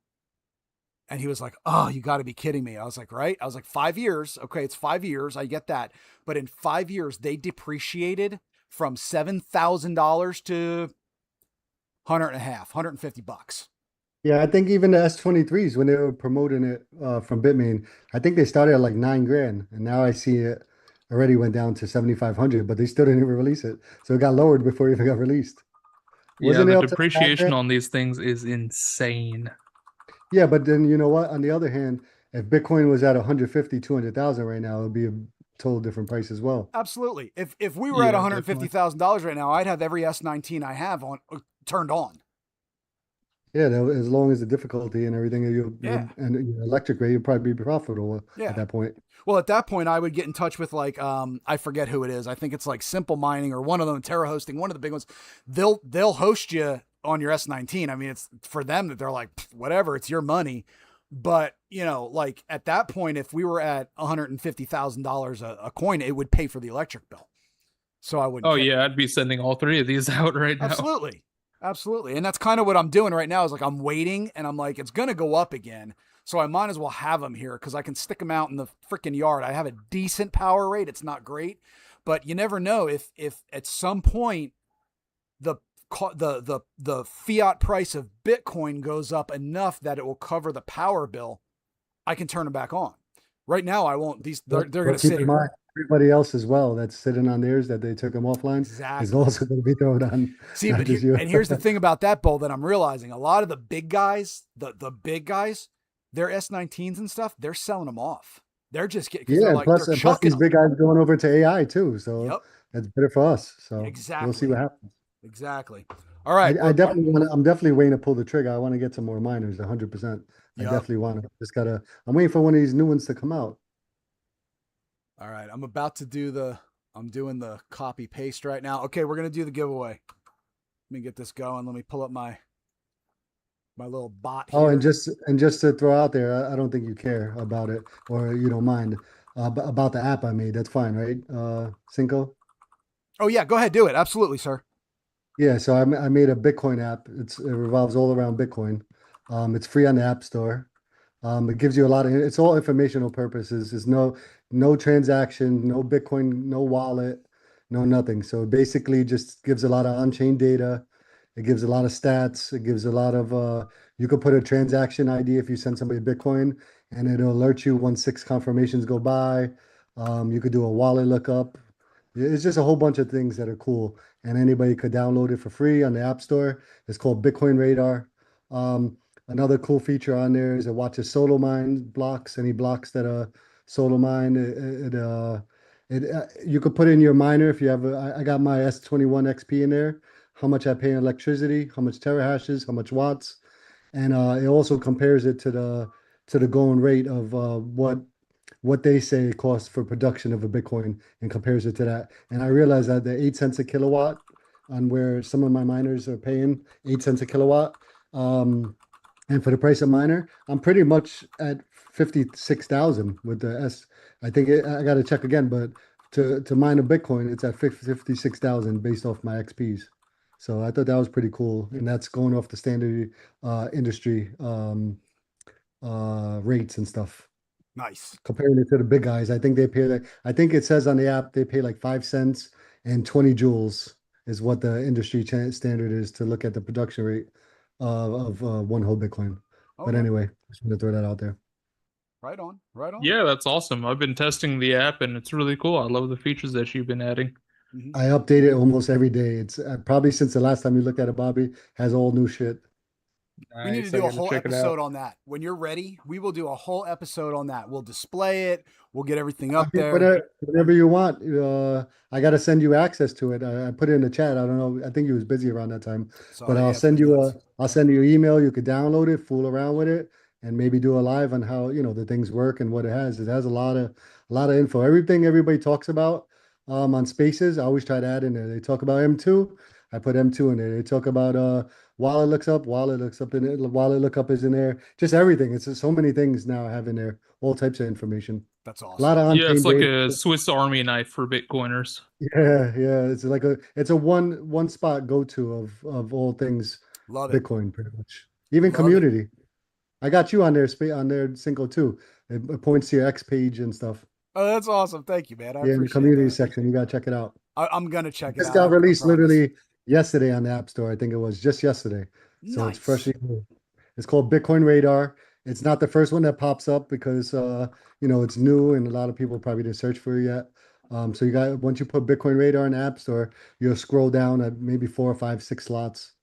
And he was like, "Oh, you got to be kidding me." I was like, "Right?" I was like, 5 years. Okay, it's 5 years. I get that. But in 5 years, they depreciated from $7,000 to 100 and a half, $150. Yeah, I think even the S23s when they were promoting it from Bitmain, I think they started at like 9 grand, and now I see it already went down to 7,500, but they still didn't even release it, so it got lowered before it even got released. Yeah, Wasn't it the up to like 9 depreciation grand? on these things is insane. Yeah, but then you know what? On the other hand, if Bitcoin was at 150, 200,000 right now, it would be a total different price as well. Absolutely. If we were at Yeah, definitely. $150,000 right now, I'd have every S19 I have on turned on. Yeah, as long as the difficulty and everything, Yeah. and your electric rate, you'll probably be profitable at Yeah. that point. Well, at that point, I would get in touch with like I forget who it is. I think it's like Simple Mining or one of them, Terra Hosting, one of the big ones. They'll host you on your S19. I mean, it's for them that they're like whatever, it's your money. But you know, like at that point, if we were at $150,000 a coin, it would pay for the electric bill. So I wouldn't Oh care. yeah, I'd be sending all three of these out right now. Absolutely. Absolutely. And that's kind of what I'm doing right now is like I'm waiting and I'm like, it's going to go up again. So I might as well have them here because I can stick them out in the freaking yard. I have a decent power rate. It's not great, but you never know if at some point the the fiat price of Bitcoin goes up enough that it will cover the power bill. I can turn them back on. Right now, I won't. They're going to Keep sit in here. mind, everybody else as well that's sitting on theirs that they took them offline is Exactly. also going to be thrown on. See, Not but just you. and here's the thing about that, Bull, that I'm realizing a lot of the big guys, the big guys, their S19s and stuff, they're selling them off. They're just getting Yeah, they're and like plus, they're and plus chucking these them. big guys going over to AI too, so Yep, that's better for us. So we'll see exactly, what happens. exactly. All right, I definitely want to. I'm definitely waiting to pull the trigger. I want to get some more miners, 100%. I yep. definitely want to. Just gotta. I'm waiting for one of these new ones to come out. All right, I'm about to do the. I'm doing the copy paste right now. Okay, we're gonna do the giveaway. Let me get this going. Let me pull up my little bot Oh, here. and just to throw out there, I don't think you care about it or you don't mind about the app I made. That's fine, right? Cinco. Oh yeah, go ahead, do it. Absolutely, sir. Yeah, so I made a Bitcoin app. It revolves all around Bitcoin. It's free on the App Store. It gives you a lot of, it's all informational purposes. There's no transaction, no Bitcoin, no wallet, no nothing. So it basically just gives a lot of on-chain data. It gives a lot of stats. It gives a lot of you could put a transaction ID if you send somebody Bitcoin and it'll alert you once 6 confirmations go by. You could do a wallet lookup. It's just a whole bunch of things that are cool, and anybody could download it for free on the App Store. It's called Bitcoin Radar. Another cool feature on there is it watches solo mine blocks, any blocks that are solo mine. You could put in your miner if you have I got my S21 XP in there, how much I pay in electricity, how much terahashes, how much watts, and it also compares it to the going rate of what they say it costs for production of a Bitcoin and compares it to that. And I realized that the 8 cents a kilowatt on where some of my miners are paying 8 cents a kilowatt. And for the price of miner, I'm pretty much at 56,000 with the S. I think I got to check again, but to mine a Bitcoin, it's at 56,000 based off my XPs. So I thought that was pretty cool, and that's going off the standard industry rates and stuff. Nice. Comparing it to the big guys, I think they pay like I think it says on the app they pay like 5 cents and 20 joules is what the industry standard is to look at the production rate of one whole Bitcoin. But Okay. anyway, just wanted to throw that out there. Right on. Right on. Yeah, that's awesome. I've been testing the app and it's really cool. I love the features that you've been adding. Mm-hmm. I update it almost every day. It's probably since the last time you looked at it, Bobby, has all new shit. We need to Nice. I do a gotta whole check it episode out. on that. When you're ready, we will do a whole episode on that. We'll display it. We'll get everything I up mean, there. whatever you want. I got to send you access to it. I put it in the chat. I don't know. I think he was busy around that time, but Sorry, yeah, it's been nuts. I'll send you an email. You could download it, fool around with it, and maybe do a live on how, the things work and what it has. It has a lot of info. Everything everybody talks about on Spaces, I always try to add in there. They talk about M2. I put M2 in there. They talk about wallet looks up in it, wallet lookup is in there. Just everything. It's just so many things now I have in there. All types of information. That's A lot awesome. of Yeah, it's on-chain like data. a Swiss Army knife for Bitcoiners. Yeah, yeah. It's a one spot go to of all things Love it. Bitcoin, pretty much. Even Love it. community. I got you on their Cinco too. It points to your X page and stuff. Oh, that's awesome. Thank you, man. I Yeah, in the appreciate community that. section, you gotta check it out. I'm gonna check it This out. got I released promise. literally yesterday on the App Store. I think it was just yesterday. So it's Nice. freshly new. It's called Bitcoin Radar. It's not the first one that pops up because it's new and a lot of people probably didn't search for it yet. So you got once you put Bitcoin Radar in the App Store, you'll scroll down at maybe 4 or 5, 6 slots.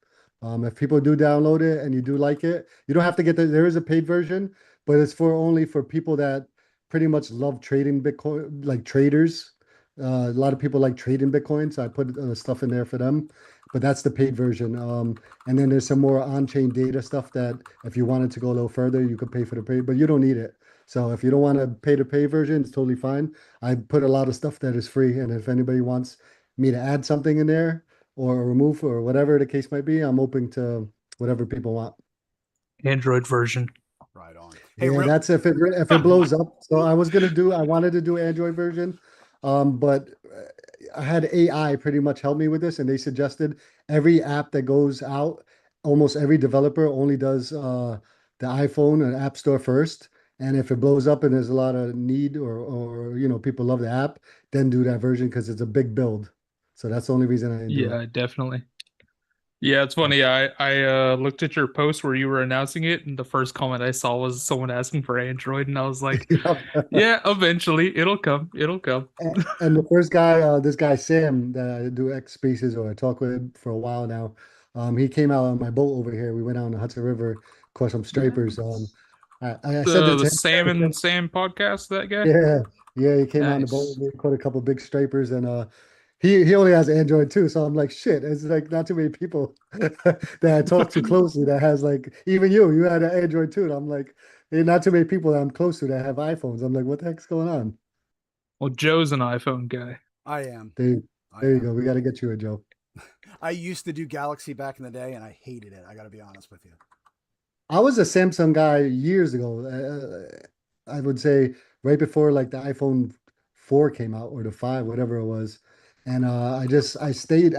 If people do download it and you do like it, you don't have to get there is a paid version, but it's for only for people that pretty much love trading Bitcoin, like traders. A lot of people like trading Bitcoin, so I put stuff in there for them. But that's the paid version. And then there's some more on-chain data stuff that if you wanted to go a little further, you could pay for the paid, but you don't need it. So if you don't want to pay the pay version, it's totally fine. I put a lot of stuff that is free, and if anybody wants me to add something in there or remove or whatever the case might be, I'm open to whatever people want. Android version. Right on. Hey, Yeah, that's if it blows up. So I wanted to do Android version, but I had AI pretty much help me with this, and they suggested every app that goes out, almost every developer only does the iPhone and App Store first. And if it blows up and there's a lot of need or people love the app, then do that version because it's a big build. So that's the only reason I didn't do it. Yeah, definitely. Yeah, it's funny. I looked at your post where you were announcing it, and the first comment I saw was someone asking for Android, and I was like, yeah, eventually it'll come. It'll come. And the first guy, this guy Sam, that I do X Spaces or I talk with him for a while now. He came out on my boat over here. We went out on the Hudson River, caught some stripers. Nice. I said The that the to him. Sam podcast, that guy. Yeah, yeah, he came out on the boat. Nice. We caught a couple big stripers, and he only has Android too. So I'm like, shit. It's like not too many people that I talk to closely that has like even you had an Android too. And I'm like, not too many people that I'm close to that have iPhones. I'm like, what the heck's going on? Well, Joe's an iPhone guy. I am. There, I there you am. go. We got to get you a Joe. I used to do Galaxy back in the day, and I hated it. I got to be honest with you. I was a Samsung guy years ago. I would say right before like the iPhone 4 came out or the 5, whatever it was. And I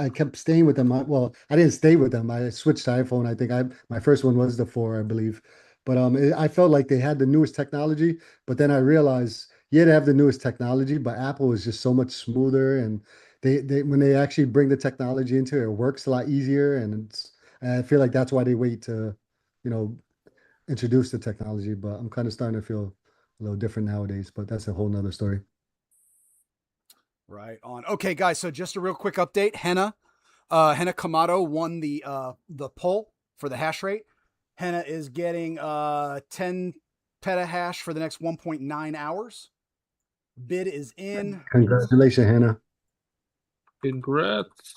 kept staying with them. Well, I didn't stay with them. I switched to iPhone. I think my first one was the 4, I believe. But I felt like they had the newest technology, but then I realized, yeah, they have the newest technology, but Apple is just so much smoother and they when they actually bring the technology into it, it works a lot easier and I feel like that's why they wait to, you know, introduce the technology, but I'm kind of starting to feel a little different nowadays, but that's a whole nother story. Right on. Okay, guys. So just a real quick update. Henna Kamato won the poll for the hash rate. Henna is getting 10 petahash for the next 1.9 hours. Bid is in. Congratulations, Hannah. Congrats.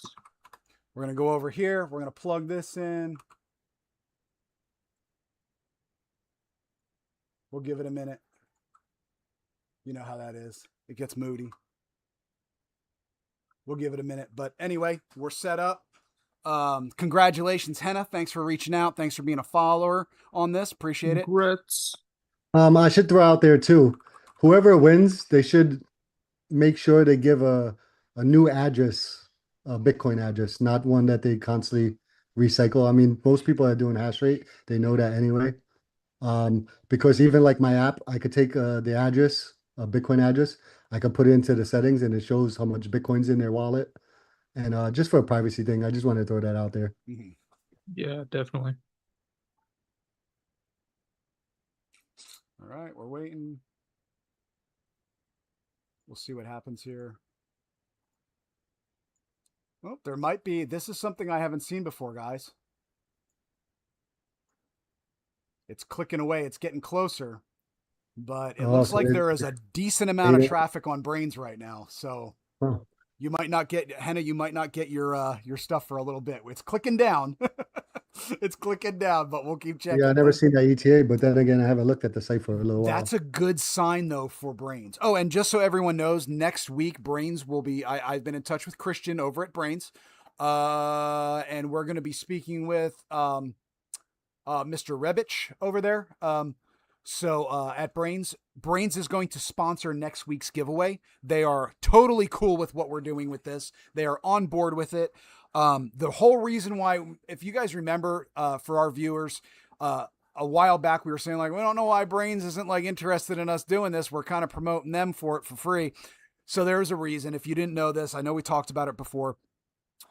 We're gonna go over here. We're gonna plug this in. We'll give it a minute. You know how that is. It gets moody. We'll give it a minute. But anyway, we're set up. Congratulations, Henna. Thanks for reaching out. Thanks for being a follower on this. Appreciate it. Congrats. I should throw out there too, whoever wins, they should make sure they give a new address, a Bitcoin address, not one that they constantly recycle. I mean, most people are doing hash rate, they know that anyway. Because even like my app, I could take the address, a Bitcoin address, I could put it into the settings and it shows how much Bitcoin's in their wallet. And just for a privacy thing, I just want to throw that out there. Mm-hmm. Yeah, definitely. All right, we're waiting. We'll see what happens here. Oh, there might be. This is something I haven't seen before, guys. It's clicking away. It's getting closer. But it looks like there is a decent amount of traffic on Brains right now. So you might not get, Henna, you might not get your stuff for a little bit. It's clicking down. It's clicking down, but we'll keep checking. Yeah, I never seen that ETA, but then again, I haven't looked at the site for a little while. That's a good sign, though, for Brains. Oh, and just so everyone knows, next week, Brains will be, I've been in touch with Christian over at Brains, and we're going to be speaking with Mr. Rebich over there. So at Brains is going to sponsor next week's giveaway. They are totally cool with what we're doing with this. They are on board with it. The whole reason why, if you guys remember, for our viewers, a while back we were saying like, we don't know why Brains isn't like interested in us doing this. We're kind of promoting them for it for free. So there's a reason. If you didn't know this, I know we talked about it before.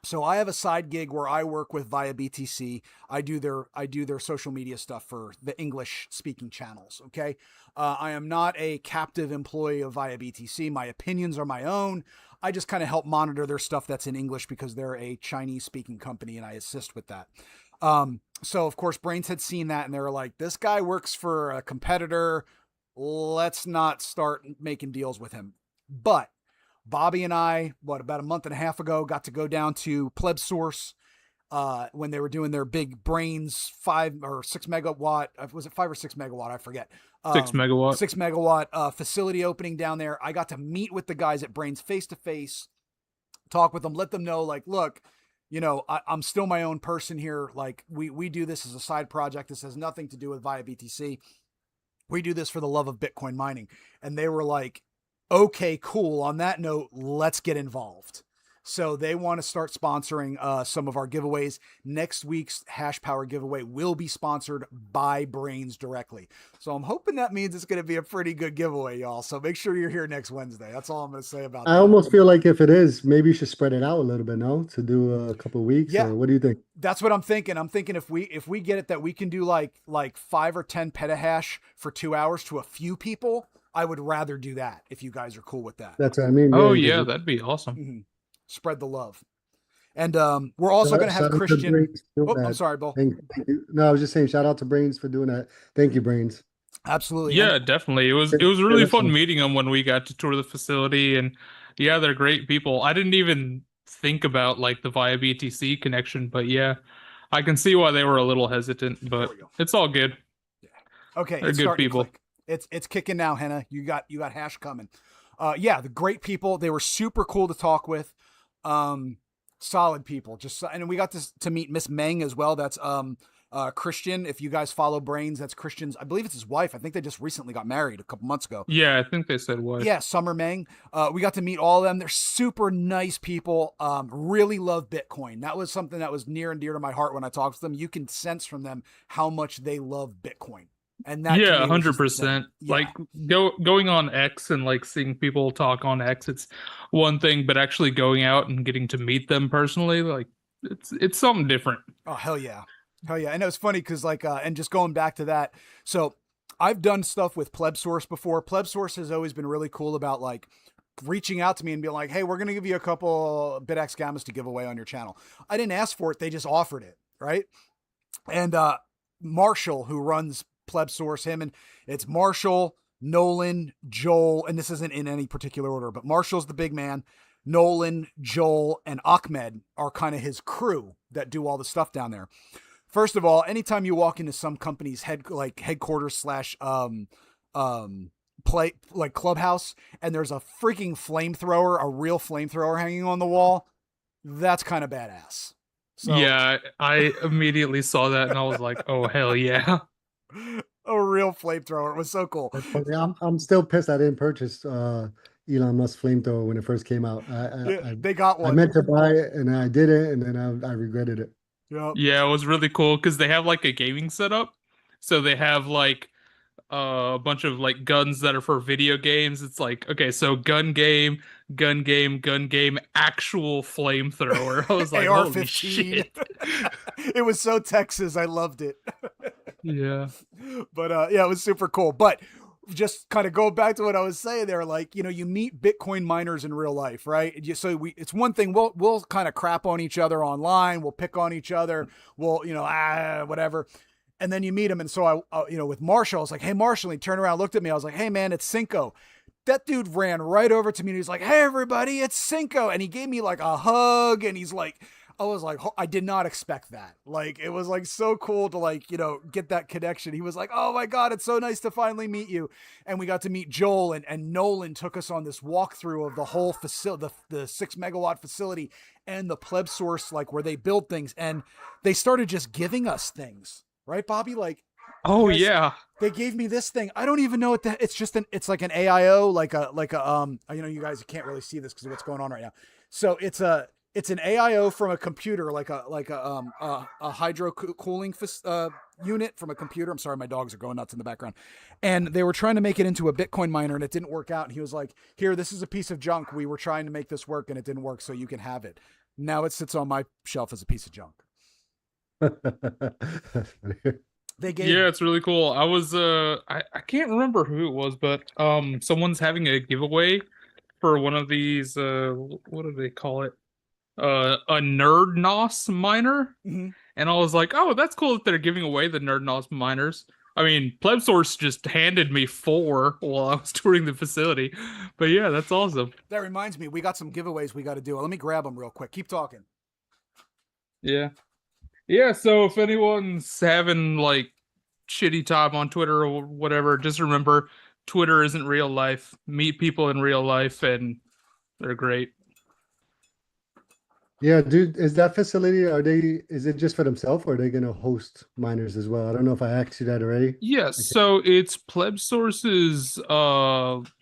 So I have a side gig where I work with via BTC. I do their social media stuff for the English speaking channels. Okay. I am not a captive employee of via BTC. My opinions are my own. I just kind of help monitor their stuff that's in English because they're a Chinese speaking company and I assist with that. So of course Brains had seen that and they were like, this guy works for a competitor. Let's not start making deals with him. But Bobby and I, about a month and a half ago, got to go down to Pleb Source when they were doing their big Brains 5 or 6 megawatt. Was it 5 or 6 megawatt? I forget. 6 megawatt. 6 megawatt facility opening down there. I got to meet with the guys at Brains face to face, talk with them, let them know like, look, I'm still my own person here. Like we do this as a side project. This has nothing to do with via BTC. We do this for the love of Bitcoin mining. And they were like, okay, cool. On that note, let's get involved. So they want to start sponsoring some of our giveaways. Next week's HASHPOWER giveaway will be sponsored by Brains directly. So I'm hoping that means it's going to be a pretty good giveaway, y'all. So make sure you're here next Wednesday. That's all I'm going to say about that. I almost feel like if it is, maybe you should spread it out a little bit, no? To do a couple of weeks. Yeah. Or what do you think? That's what I'm thinking. I'm thinking if we get it that we can do like 5 or 10 petahash for 2 hours to a few people, I would rather do that if you guys are cool with that. That's what I mean. Oh yeah, that'd be awesome. Mm-hmm. Spread the love. And we're also going to have Christian. Oh, I'm sorry, Bo. Thank you. No, I was just saying, shout out to Brains for doing that. Thank you, Brains. Absolutely. Yeah, definitely. It was really fun meeting them when we got to tour the facility, and yeah, they're great people. I didn't even think about like the via BTC connection, but yeah, I can see why they were a little hesitant, but it's all good. Yeah. Okay, they're good people. It's kicking now, Henna. You got hash coming. Yeah, the great people. They were super cool to talk with. Solid people. And we got to meet Miss Meng as well. That's Christian. If you guys follow Brains, that's Christian's. I believe it's his wife. I think they just recently got married a couple months ago. Yeah, I think they said wife. Yeah, Summer Meng. We got to meet all of them. They're super nice people. Really love Bitcoin. That was something that was near and dear to my heart when I talked to them. You can sense from them how much they love Bitcoin. And that 100%. Yeah. Like going on X and like seeing people talk on X, it's one thing, but actually going out and getting to meet them personally, like it's something different. Oh hell yeah. And it was funny because like and just going back to that, so I've done stuff with Pleb Source before. Pleb Source has always been really cool about like reaching out to me and being like, hey, we're gonna give you a couple BitX gammas to give away on your channel. I didn't ask for it, they just offered it, right? And Marshall, who runs Pleb Source, it's Marshall, Nolan, Joel, and this isn't in any particular order, but Marshall's the big man. Nolan, Joel, and Ahmed are kind of his crew that do all the stuff down there. First of all, anytime you walk into some company's headquarters / play like clubhouse, and there's a freaking flamethrower, a real flamethrower hanging on the wall, that's kind of badass. So, yeah, I immediately saw that and I was like, oh hell yeah. A real flamethrower. It was so cool. I'm still pissed I didn't purchase Elon Musk flamethrower when it first came out. They got one. I meant to buy it and I did it, and then I regretted it. Yep. Yeah, it was really cool because they have like a gaming setup. So they have like a bunch of like guns that are for video games. It's like, okay, so gun game, actual flamethrower. I was like, holy shit. It was so Texas. I loved it. Yeah. But yeah, it was super cool. But just kind of go back to what I was saying there, like, you meet Bitcoin miners in real life, right? It's one thing, we'll kind of crap on each other online, we'll pick on each other, we'll, whatever. And then you meet him. And so I with Marshall, I was like, hey, Marshall, he turned around, looked at me. I was like, hey man, it's Cinco. That dude ran right over to me and he's like, hey everybody, it's Cinco. And he gave me like a hug and he's like, I was like, I did not expect that. Like, it was like so cool to like, get that connection. He was like, oh my God, it's so nice to finally meet you. And we got to meet Joel and Nolan took us on this walkthrough of the whole facility, the 6 megawatt facility and the Pleb Source, like where they build things. And they started just giving us things, right, Bobby? Like, oh yeah, they gave me this thing. I don't even know what it's just it's like an AIO, like a you guys can't really see this because of what's going on right now. So it's a It's an AIO from a computer, like a hydro cooling unit from a computer. I'm sorry, my dogs are going nuts in the background. And they were trying to make it into a Bitcoin miner, and it didn't work out. And he was like, "Here, this is a piece of junk. We were trying to make this work, and it didn't work. So you can have it." Now it sits on my shelf as a piece of junk. They gave. Yeah, it's really cool. I was I can't remember who it was, but someone's having a giveaway for one of these what do they call it? A Nerd NOS miner. Mm-hmm. And I was like, oh, that's cool that they're giving away the Nerd NOS miners. I mean, PlebSource just handed me 4 while I was touring the facility. But yeah, that's awesome. That reminds me, we got some giveaways we got to do. Let me grab them real quick. Keep talking. Yeah. Yeah, so if anyone's having like shitty time on Twitter or whatever, just remember Twitter isn't real life. Meet people in real life and they're great. Yeah, dude, is that facility, is it just for themselves or are they gonna host miners as well? I don't know if I asked you that already. Yes, so it's PlebSource's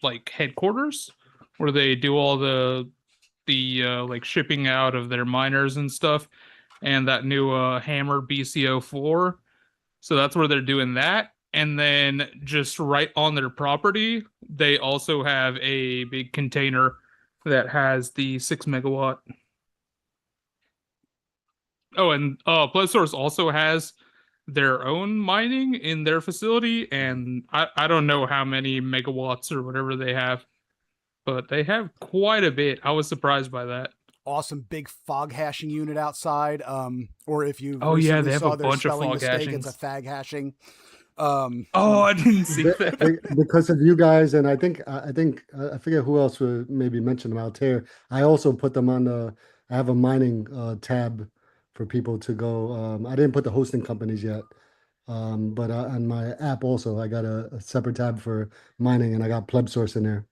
like headquarters where they do all the like shipping out of their miners and stuff, and that new Hammer BCO4. So that's where they're doing that. And then just right on their property, they also have a big container that has the 6 megawatt. Oh, and PlebSource also has their own mining in their facility, and I don't know how many megawatts or whatever they have, but they have quite a bit. I was surprised by that. Awesome big fog hashing unit outside. Or if you yeah, they have saw a their bunch of spelling fog mistake, hashings. it's a fag hashing. Oh, I didn't see that. Because of you guys, and I forget who else would maybe mention them out there. I also put them on I have a mining tab for people to go. I didn't put the hosting companies yet, but on my app also I got a separate tab for mining, and I got PlebSource in there.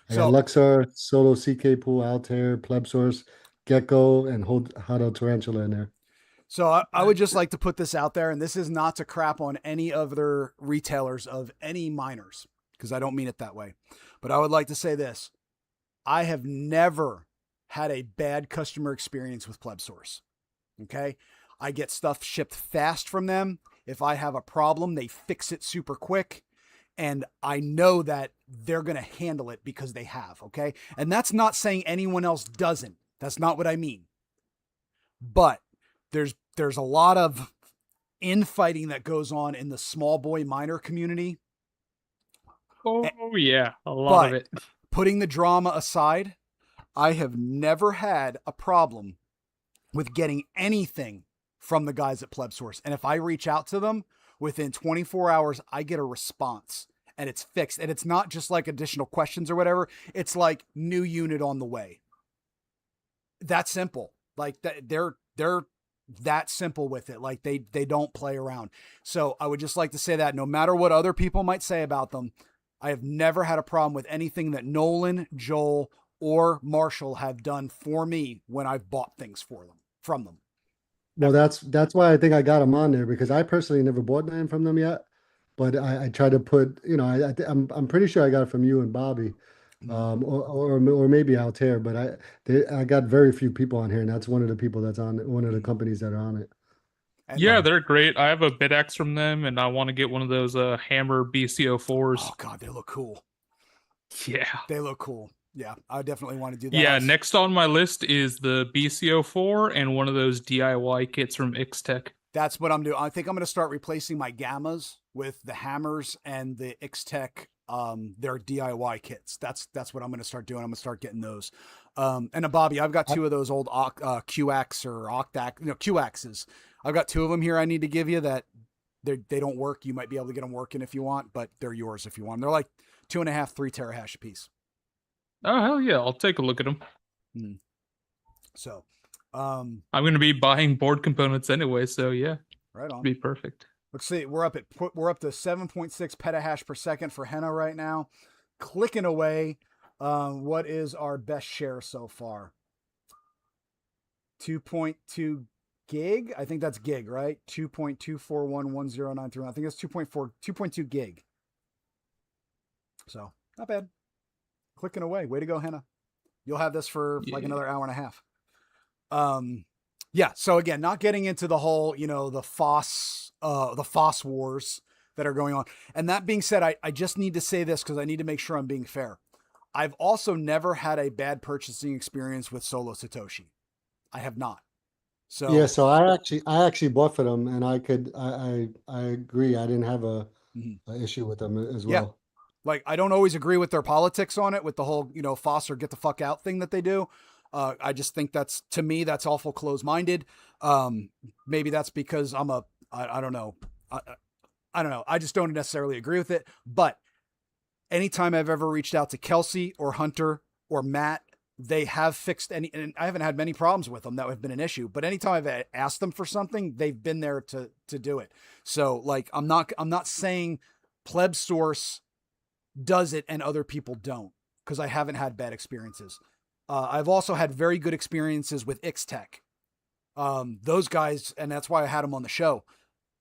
I got Luxor, Solo, CK Pool, Altair, PlebSource, Gecko, and Hodo Tarantula in there. So I would just like to put this out there, and this is not to crap on any other retailers of any miners, because I don't mean it that way. But I would like to say this. I have never had a bad customer experience with PlebSource. Okay? I get stuff shipped fast from them. If I have a problem, they fix it super quick. And I know that they're going to handle it because they have, okay? And that's not saying anyone else doesn't. That's not what I mean. But there's a lot of infighting that goes on in the small boy miner community. Oh yeah, a lot of it. Putting the drama aside, I have never had a problem with getting anything from the guys at PlebSource. And if I reach out to them, within 24 hours, I get a response and it's fixed. And it's not just like additional questions or whatever. It's like new unit on the way. That's simple. Like they're that simple with it. Like they don't play around. So I would just like to say that no matter what other people might say about them, I have never had a problem with anything that Nolan, Joel, or Marshall have done for me when I've bought things from them. Well, that's why I think I got them on there, because I personally never bought nothing from them yet. But I try to put, I'm pretty sure I got it from you and Bobby, or maybe Altair. But I got very few people on here, and that's one of the people that's on one of the companies that are on it. Yeah, they're great. I have a BitX from them, and I want to get one of those Hammer BCO4s. Oh God, they look cool. Yeah, they look cool. Yeah, I definitely want to do that. Yeah, next on my list is the BCO4 and one of those DIY kits from Ixtech. That's what I'm doing. I think I'm going to start replacing my Gammas with the Hammers and the Ixtech, their DIY kits. That's what I'm going to start doing. I'm going to start getting those. And Bobby, I've got 2 of those old QX or Octac, QXs. I've got 2 of them here I need to give you that they don't work. You might be able to get them working if you want, but they're yours if you want. They're like 2.5, 3 terahash a piece. Oh, hell yeah. I'll take a look at them. So, I'm going to be buying board components anyway. So yeah, right on. Be perfect. Let's see. We're up to 7.6 petahash per second for Henna right now. Clicking away. What is our best share so far? 2.2 gig. I think that's gig, right? 2.2411093. I think it's 2.2 gig. So not bad. Clicking away. Way to go, Henna. You'll have this for like another hour and a half. Yeah. So again, not getting into the whole, the FOSS wars that are going on. And that being said, I just need to say this because I need to make sure I'm being fair. I've also never had a bad purchasing experience with Solo Satoshi. I have not. So Yeah, so I actually bought for them, and I agree. I didn't have a issue with them as yeah, well. like I don't always agree with their politics on it, with the whole Foster get the fuck out thing that they do. I just think to me that's awful close minded. Maybe that's because I don't know. I don't know. I just don't necessarily agree with it. But anytime I've ever reached out to Kelsey or Hunter or Matt, they have fixed and I haven't had many problems with them that have been an issue, but anytime I've asked them for something, they've been there to do it. So like, I'm not saying Pleb Source does it and other people don't, because I haven't had bad experiences. I've also had very good experiences with Ixtech. Those guys, and that's why I had them on the show.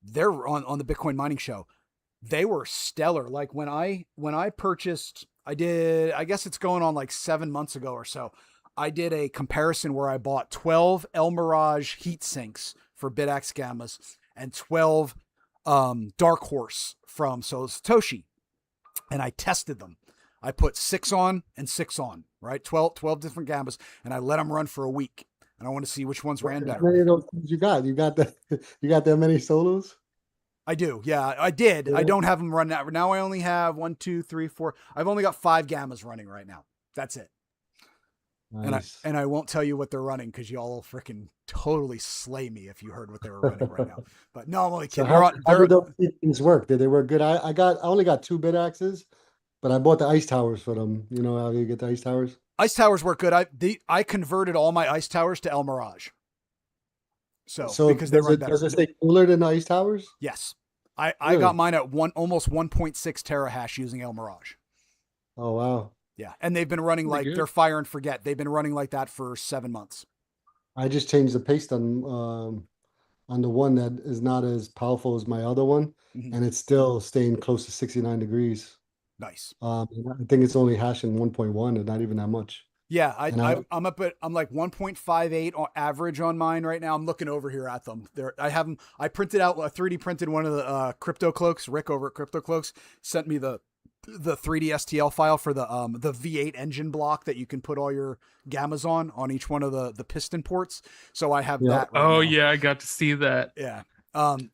They're on the Bitcoin mining show. They were stellar. Like when I purchased, I guess it's going on like 7 months ago or so. I did a comparison where I bought 12 El Mirage heat sinks for Bidax Gammas and 12 Dark Horse from Satoshi. And I tested them. I put 6 on and 6 on, right? 12 different Gammas, and I let them run for a week. And I want to see which ones ran better. How many of those things you got? You got that many solos? I do. Yeah, I did. Yeah. I don't have them run now. Now I only have 1, 2, 3, 4. I've only got 5 Gammas running right now. That's it. Nice. And I won't tell you what they're running because y'all will freaking totally slay me if you heard what they were running right now. But no, I'm only kidding. So how did those things work? Did they work good? I only got 2 bid axes, but I bought the ice towers for them. You know how you get the ice towers? Ice towers work good. I converted all my ice towers to El Mirage. So because they run better. Does it stay cooler than the ice towers? Yes. I got mine at almost 1.6 terahash using El Mirage. Oh wow. Yeah. And they've been running like they're fire and forget. They've been running like that for 7 months. I just changed the paste on the one that is not as powerful as my other one, and it's still staying close to 69 degrees. Nice. I think it's only hashing 1.1 and not even that much. Yeah, I'm like 1.58 on average on mine right now. I'm looking over here at them. I have them. I printed out 3D printed one of the Crypto Cloaks. Rick over at Crypto Cloaks sent me the 3D STL file for the V8 engine block that you can put all your gammas on each one of the piston ports. So I have that. Right now. Yeah, I got to see that. Yeah.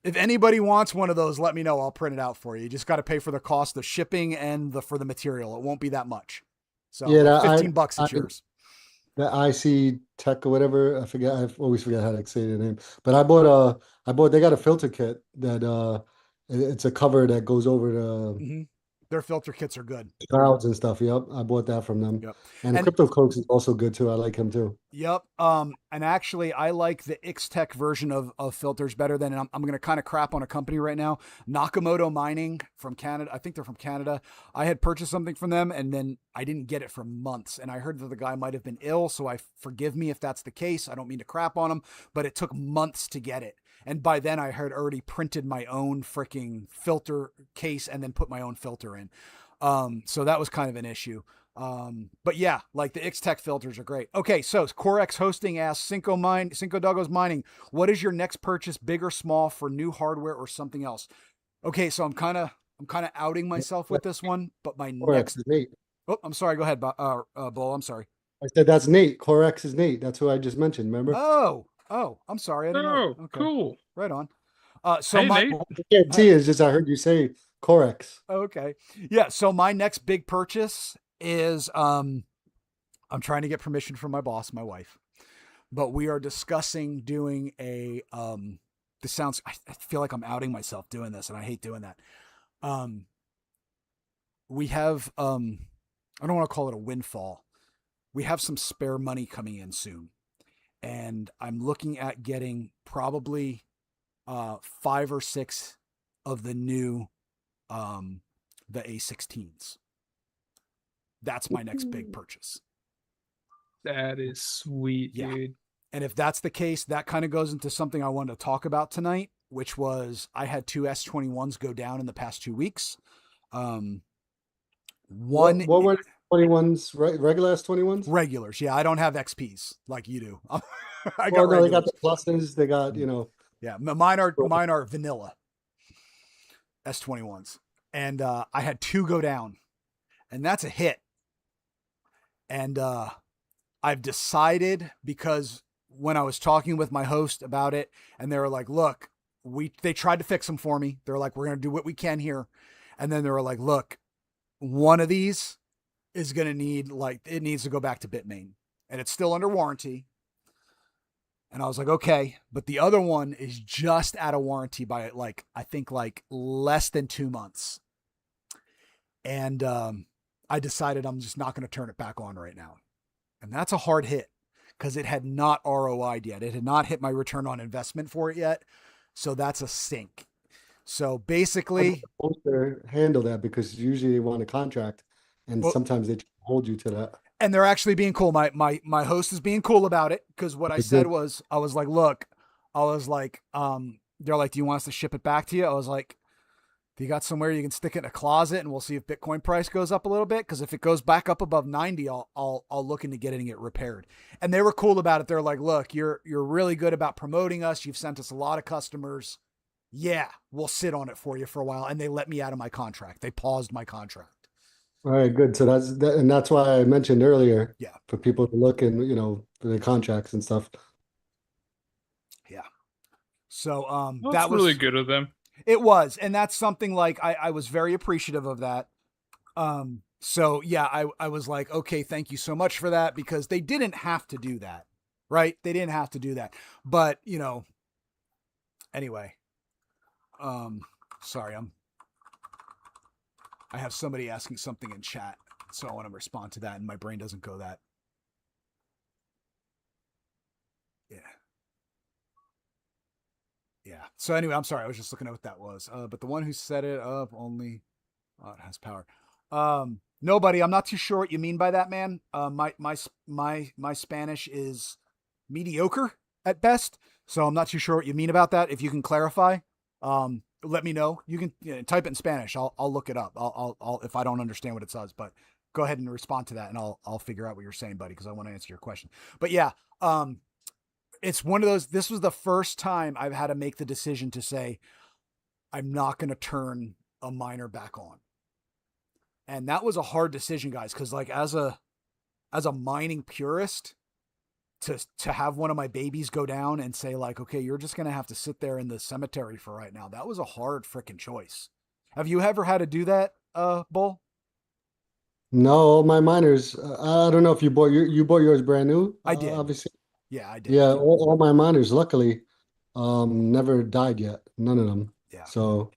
If anybody wants one of those, let me know. I'll print it out for you. You just got to pay for the cost of shipping and for the material. It won't be that much. So yeah, $15 is yours. The IC Tech or whatever, I forget. I always forget how to say the name. But they got a filter kit that it's a cover that goes over the Their filter kits are good. Clouds and stuff. Yep. I bought that from them. Yep. And Crypto Cloaks is also good too. I like him too. Yep. And actually I like the Ixtech version of filters better than, and I'm going to kind of crap on a company right now. Nakamoto Mining from Canada. I think they're from Canada. I had purchased something from them and then I didn't get it for months. And I heard that the guy might've been ill. So forgive me if that's the case. I don't mean to crap on him, but it took months to get it. And by then I had already printed my own freaking filter case and then put my own filter in. So that was kind of an issue. But yeah, like the Ixtech filters are great. Okay. So Corex Hosting asks Cinco Doggos Mining, what is your next purchase, big or small, for new hardware or something else? Okay. So I'm kind of outing myself with this one, but my Corex is Nate. Oh, I'm sorry. Go ahead, Bo. I'm sorry. I said that's Nate. Corex is Nate. That's who I just mentioned. Remember? Oh, I'm sorry. I didn't know. Okay. Cool. Right on. So I can't see is just I heard you say Corex. Okay. Yeah. So my next big purchase is I'm trying to get permission from my boss, my wife, but we are discussing doing a this sounds, I feel like I'm outing myself doing this and I hate doing that. We have I don't want to call it a windfall. We have some spare money coming in soon. And I'm looking at getting probably 5 or 6 of the new the A16s. That's my next big purchase. That is sweet, dude. And if that's the case, that kind of goes into something I wanted to talk about tonight, which was I had 2 S21s go down in the past 2 weeks. One what were 21s, regular S21s? Regulars. Yeah, I don't have XPs like you do. I got Well, no, they got regulars. the pluses. They got, Yeah, mine are vanilla S21s, and I had 2 go down, and that's a hit. And I've decided, because when I was talking with my host about it, and they were like, "Look, they tried to fix them for me. They're like, we're gonna do what we can here," and then they were like, "Look, one of these is gonna need it needs to go back to Bitmain, and it's still under warranty." And I was like, okay, but the other one is just out of warranty by I think less than 2 months. And I decided I'm just not going to turn it back on right now. And that's a hard hit because it had not ROI'd yet. It had not hit my return on investment for it yet. So that's a sink. So basically, handle that, because usually they want a contract, and sometimes they hold you to that. And they're actually being cool. My host is being cool about it, because what I said was, I was like, look, they're like, do you want us to ship it back to you? I was like, do you got somewhere you can stick it in a closet, and we'll see if Bitcoin price goes up a little bit? Because if it goes back up above 90, I'll look into getting it repaired. And they were cool about it. They're like, look, you're really good about promoting us. You've sent us a lot of customers. Yeah, we'll sit on it for you for a while. And they let me out of my contract. They paused my contract. All right, good. So that's why I mentioned earlier. Yeah. For people to look in, for the contracts and stuff. Yeah. So that's really good of them. It was, and that's something I was very appreciative of that. So yeah, I was like, okay, thank you so much for that, because they didn't have to do that, right? They didn't have to do that, but anyway, sorry, I have somebody asking something in chat, so I want to respond to that, and my brain doesn't go that. Yeah. Yeah. So anyway, I'm sorry. I was just looking at what that was. But the one who set it up only it has power. Nobody. I'm not too sure what you mean by that, man. My Spanish is mediocre at best, so I'm not too sure what you mean about that. If you can clarify, let me know. You can type it in Spanish. I'll look it up. I'll if I don't understand what it says, but go ahead and respond to that, and I'll figure out what you're saying, buddy, because I want to answer your question. But yeah, it's one of those. This was the first time I've had to make the decision to say, I'm not going to turn a miner back on. And that was a hard decision, guys, because as a mining purist, to have one of my babies go down and say okay, you're just going to have to sit there in the cemetery for right now. That was a hard freaking choice. Have you ever had to do that, Bull? No, my miners. I don't know if you bought yours brand new. I did. Obviously. Yeah, I did. Yeah, all my miners, luckily, never died yet. None of them. Yeah. So.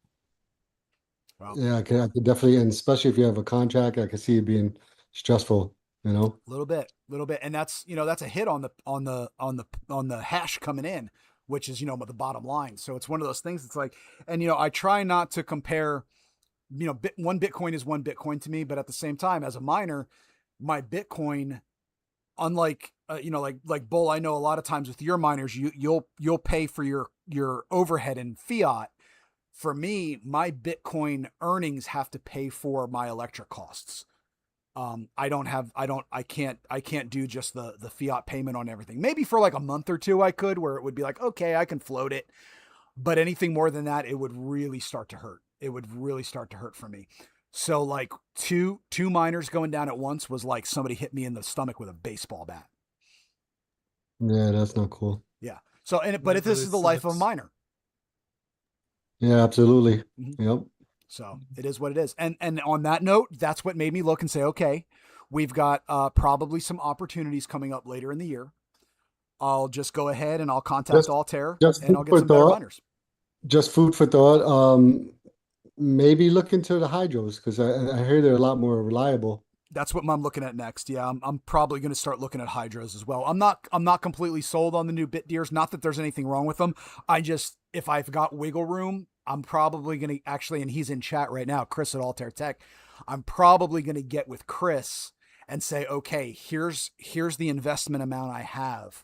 Wow. Yeah, I could definitely, and especially if you have a contract, I could see it being stressful. A little bit, and that's that's a hit on the hash coming in, which is the bottom line. So it's one of those things. It's and I try not to compare. One Bitcoin is one Bitcoin to me, but at the same time, as a miner, my Bitcoin, unlike like Bull, I know a lot of times with your miners, you'll pay for your overhead in fiat. For me, my Bitcoin earnings have to pay for my electric costs. I can't do just the fiat payment on everything. Maybe for a month or two I could, where it would be okay, I can float it. But anything more than that, it would really start to hurt. It would really start to hurt for me. So two miners going down at once was like somebody hit me in the stomach with a baseball bat. Yeah, that's not cool. Yeah. So but if this is the life of a miner. Yeah, absolutely. Mm-hmm. Yep. So it is what it is. And on that note, that's what made me look and say, okay, we've got probably some opportunities coming up later in the year. I'll just go ahead and I'll contact Altair and I'll get some better miners. Just food for thought. Maybe look into the hydros, because I hear they're a lot more reliable. That's what I'm looking at next. Yeah, I'm probably going to start looking at hydros as well. I'm not completely sold on the new BitDeers. Not that there's anything wrong with them. If I've got wiggle room, I'm probably going to actually, and he's in chat right now, Chris at Altair Tech. I'm probably going to get with Chris and say, okay, here's the investment amount I have.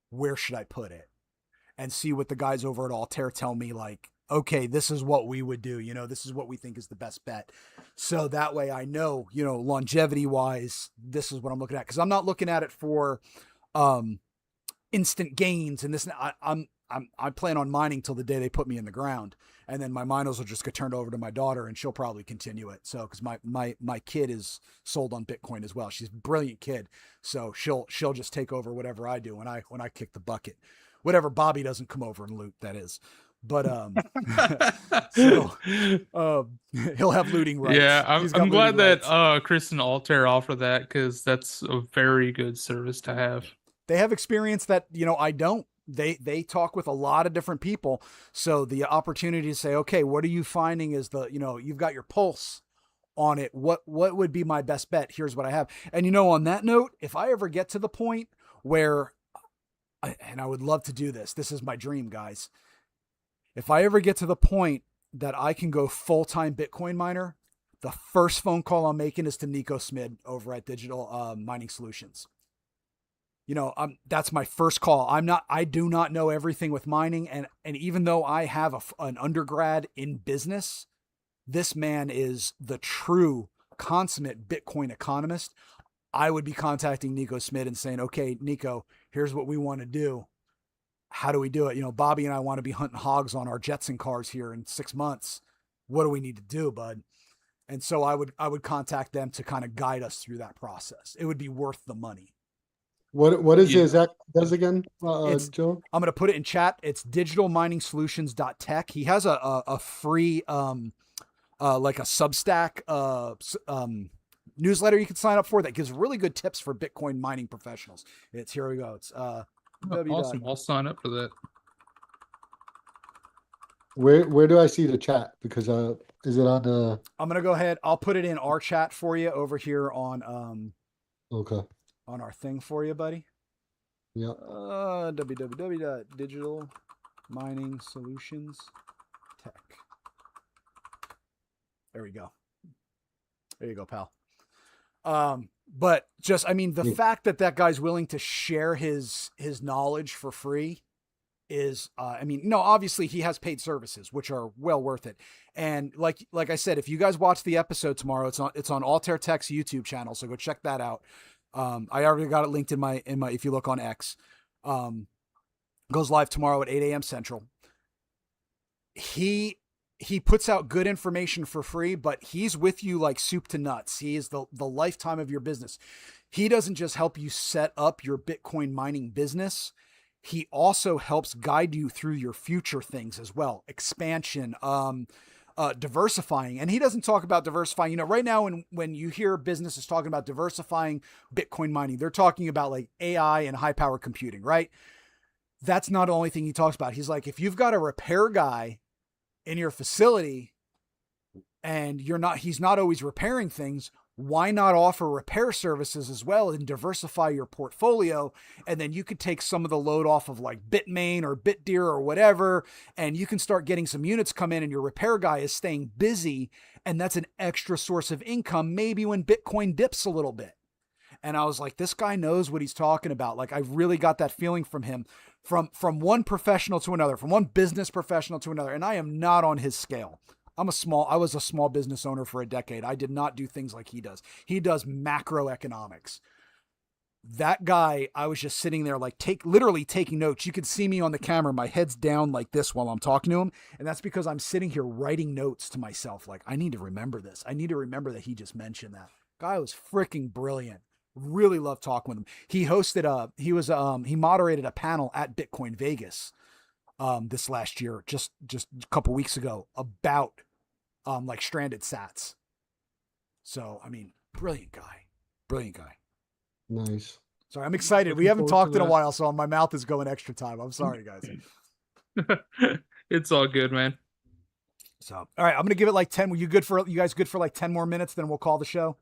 Where should I put it? And see what the guys over at Altair tell me, okay, this is what we would do. This is what we think is the best bet. So that way I know, longevity wise, this is what I'm looking at. Cause I'm not looking at it for, instant gains and this. I plan on mining till the day they put me in the ground, and then my miners will just get turned over to my daughter, and she'll probably continue it. So, because my kid is sold on Bitcoin as well. She's a brilliant kid, so she'll just take over whatever I do when I kick the bucket, whatever Bobby doesn't come over and loot, that is. But so he'll have looting rights. Yeah, I'm glad that Chris and Altair offer that, because that's a very good service to have. They have experience that I don't. They talk with a lot of different people, so the opportunity to say, okay, what are you finding is you've got your pulse on it. What would be my best bet? Here's what I have. And on that note, if I ever get to the point where, and I would love to do this, this is my dream, guys. If I ever get to the point that I can go full-time Bitcoin miner, the first phone call I'm making is to Nico Smid over at Digital Mining Solutions. That's my first call. I do not know everything with mining. And even though I have an undergrad in business, this man is the true consummate Bitcoin economist. I would be contacting Nico Smid and saying, okay, Nico, here's what we want to do. How do we do it? Bobby and I want to be hunting hogs on our Jetson cars here in 6 months. What do we need to do, bud? And so I would contact them to kind of guide us through that process. It would be worth the money. What is it Zach does again, Joe? I'm going to put it in chat. It's digitalminingsolutions.tech. He has a free, like a Substack newsletter you can sign up for that gives really good tips for Bitcoin mining professionals. Here we go. It's awesome. I'll sign up for that. Where do I see the chat? Because is it on the? I'm going to go ahead. I'll put it in our chat for you over here on Okay. On our thing for you, buddy. Yeah. www.digitalminingsolutions.tech. There we go. There you go, pal. But just, the fact that guy's willing to share his knowledge for free is, obviously he has paid services, which are well worth it. And like I said, if you guys watch the episode tomorrow, it's on Altair Tech's YouTube channel. So go check that out. I already got it linked in my, if you look on X, goes live tomorrow at 8 a.m. Central. He puts out good information for free, but he's with you like soup to nuts. He is the lifetime of your business. He doesn't just help you set up your Bitcoin mining business. He also helps guide you through your future things as well. Expansion, diversifying. And he doesn't talk about diversifying. Right now when you hear businesses talking about diversifying Bitcoin mining, they're talking about like AI and high power computing, right? That's not the only thing he talks about. He's like, if you've got a repair guy in your facility and he's not always repairing things, why not offer repair services as well and diversify your portfolio? And then you could take some of the load off of like Bitmain or BitDeer or whatever, and you can start getting some units come in and your repair guy is staying busy. And that's an extra source of income, maybe when Bitcoin dips a little bit. And I was like, this guy knows what he's talking about. Like, I really got that feeling from him, from one professional to another, from one business professional to another. And I am not on his scale. I was a small business owner for a decade. I did not do things like he does. He does macroeconomics. That guy, I was just sitting there like literally taking notes. You could see me on the camera. My head's down like this while I'm talking to him. And that's because I'm sitting here writing notes to myself. Like, I need to remember this. I need to remember that he just mentioned that. Guy was freaking brilliant. Really loved talking with him. He hosted he moderated a panel at Bitcoin Vegas this last year, just a couple weeks ago, about like stranded sats. So, brilliant guy. Nice. Sorry, I'm excited. We haven't talked in a while, so my mouth is going extra time. I'm sorry, guys. It's all good, man. So, all right, I'm going to give it like 10. You guys good for like 10 more minutes? Then we'll call the show.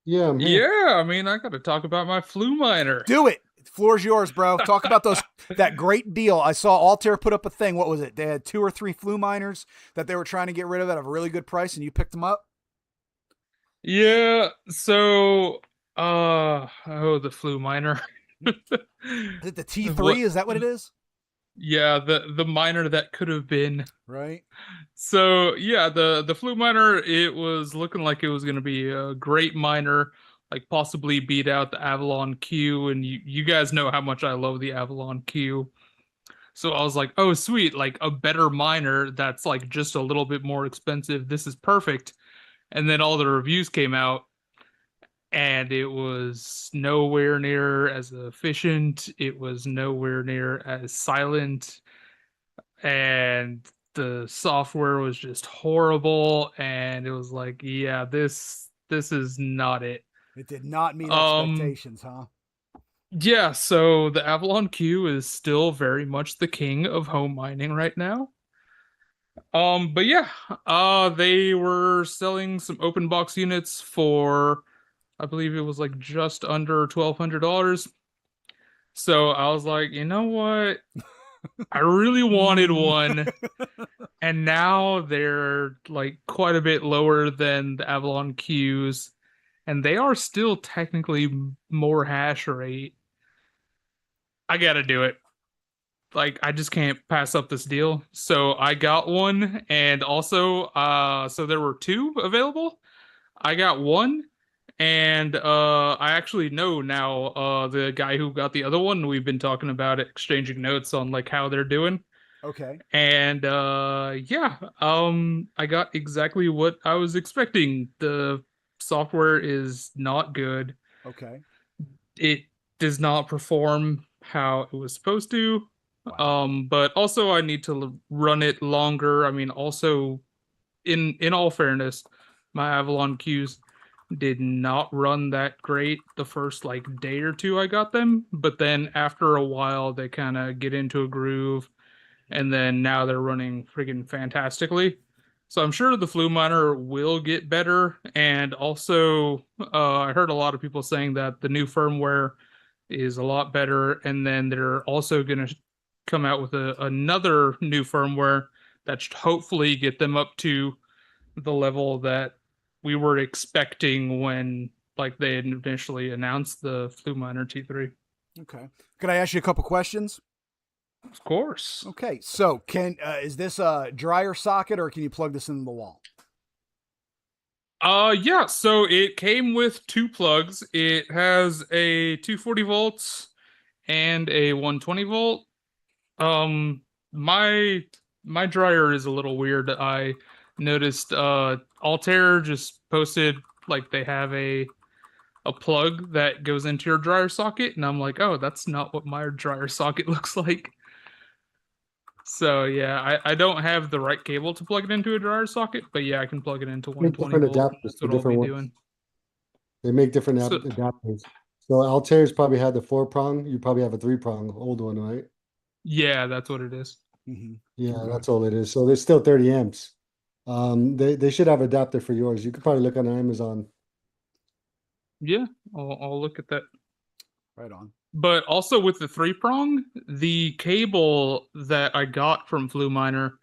Yeah. Man. Yeah. I got to talk about my flu miner. Do it. The floor's yours, bro. Talk about that great deal. I saw Altair put up a thing. What was it? They had 2 or 3 flu miners that they were trying to get rid of at a really good price, and you picked them up. Yeah. So, the flu miner. Is it the T3? Is that what it is? Yeah, the miner that could have been. Right. So yeah, the flu miner, it was looking like it was going to be a great miner like possibly beat out the Avalon Q, and you guys know how much I love the Avalon Q. So I was like, oh sweet, like a better miner that's like just a little bit more expensive. This is perfect. And then all the reviews came out and it was nowhere near as efficient. It was nowhere near as silent, and the software was just horrible. And it was like, yeah, this is not it. It did not meet Um, expectations, huh? yeah, so the Avalon Q is still very much the king of home mining right now. But yeah, they were selling some open box units for, I believe it was like just under $1,200. So I was like, you know what? I really wanted one, and now they're like quite a bit lower than the Avalon Qs, and they are still technically more hash rate. I gotta do it. Like I just can't pass up this deal. So I got one, and also so there were two available. I got one, and I actually know now the guy who got the other one. We've been talking about it, exchanging notes on like how they're doing. Okay. And yeah, I got exactly what I was expecting. The software is not good. Okay. It does not perform how it was supposed to. Wow. But also I need to run it longer. I mean, also in all fairness, my Avalon Qs did not run that great the first like day or two I got them, but then after a while they kind of get into a groove, and then now they're running friggin' fantastically. So I'm sure the Flu Miner will get better, and also I heard a lot of people saying that the new firmware is a lot better, and then they're also going to come out with another new firmware that should hopefully get them up to the level that we were expecting when like they had initially announced the Flu Miner T3. Okay. Could I ask you a couple questions? Of course. Okay. So, can is this a dryer socket or can you plug this into the wall? Yeah, so it came with two plugs. It has a 240 volts and a 120 volt. Um my my dryer is a little weird. I noticed Altair just posted like they have a plug that goes into your dryer socket, and I'm like, "Oh, that's not what my dryer socket looks like." So, yeah, I don't have the right cable to plug it into a dryer socket, but yeah, I can plug it into Make 120 different volt, and adapters that's for what I'll be different ones. doing. They make different So, adapters. So Altair's probably had the 4 prong. You probably have a 3 prong old one, right? yeah, that's what it is. Mm-hmm. Yeah, Okay. that's all it is. So there's still 30 amps. They should have adapter for yours. You could probably look on Amazon. Yeah, I'll look at that. Right on. But also with the three prong, the cable that I got from Flu Miner,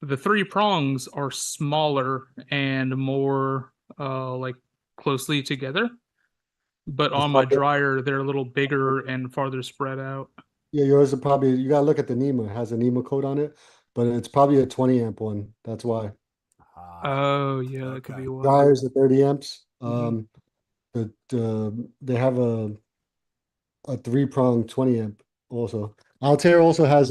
the three prongs are smaller and more like closely together. But It's on my probably dryer, they're a little bigger and farther spread out. Yeah, yours are probably you gotta look at the NEMA. It has a NEMA code on it, but it's probably a 20 amp one. That's why. Ah. Oh, yeah, that could Okay. be why. Dryers are 30 amps. Mm-hmm. They have a 3 prong 20 amp also. Altair also has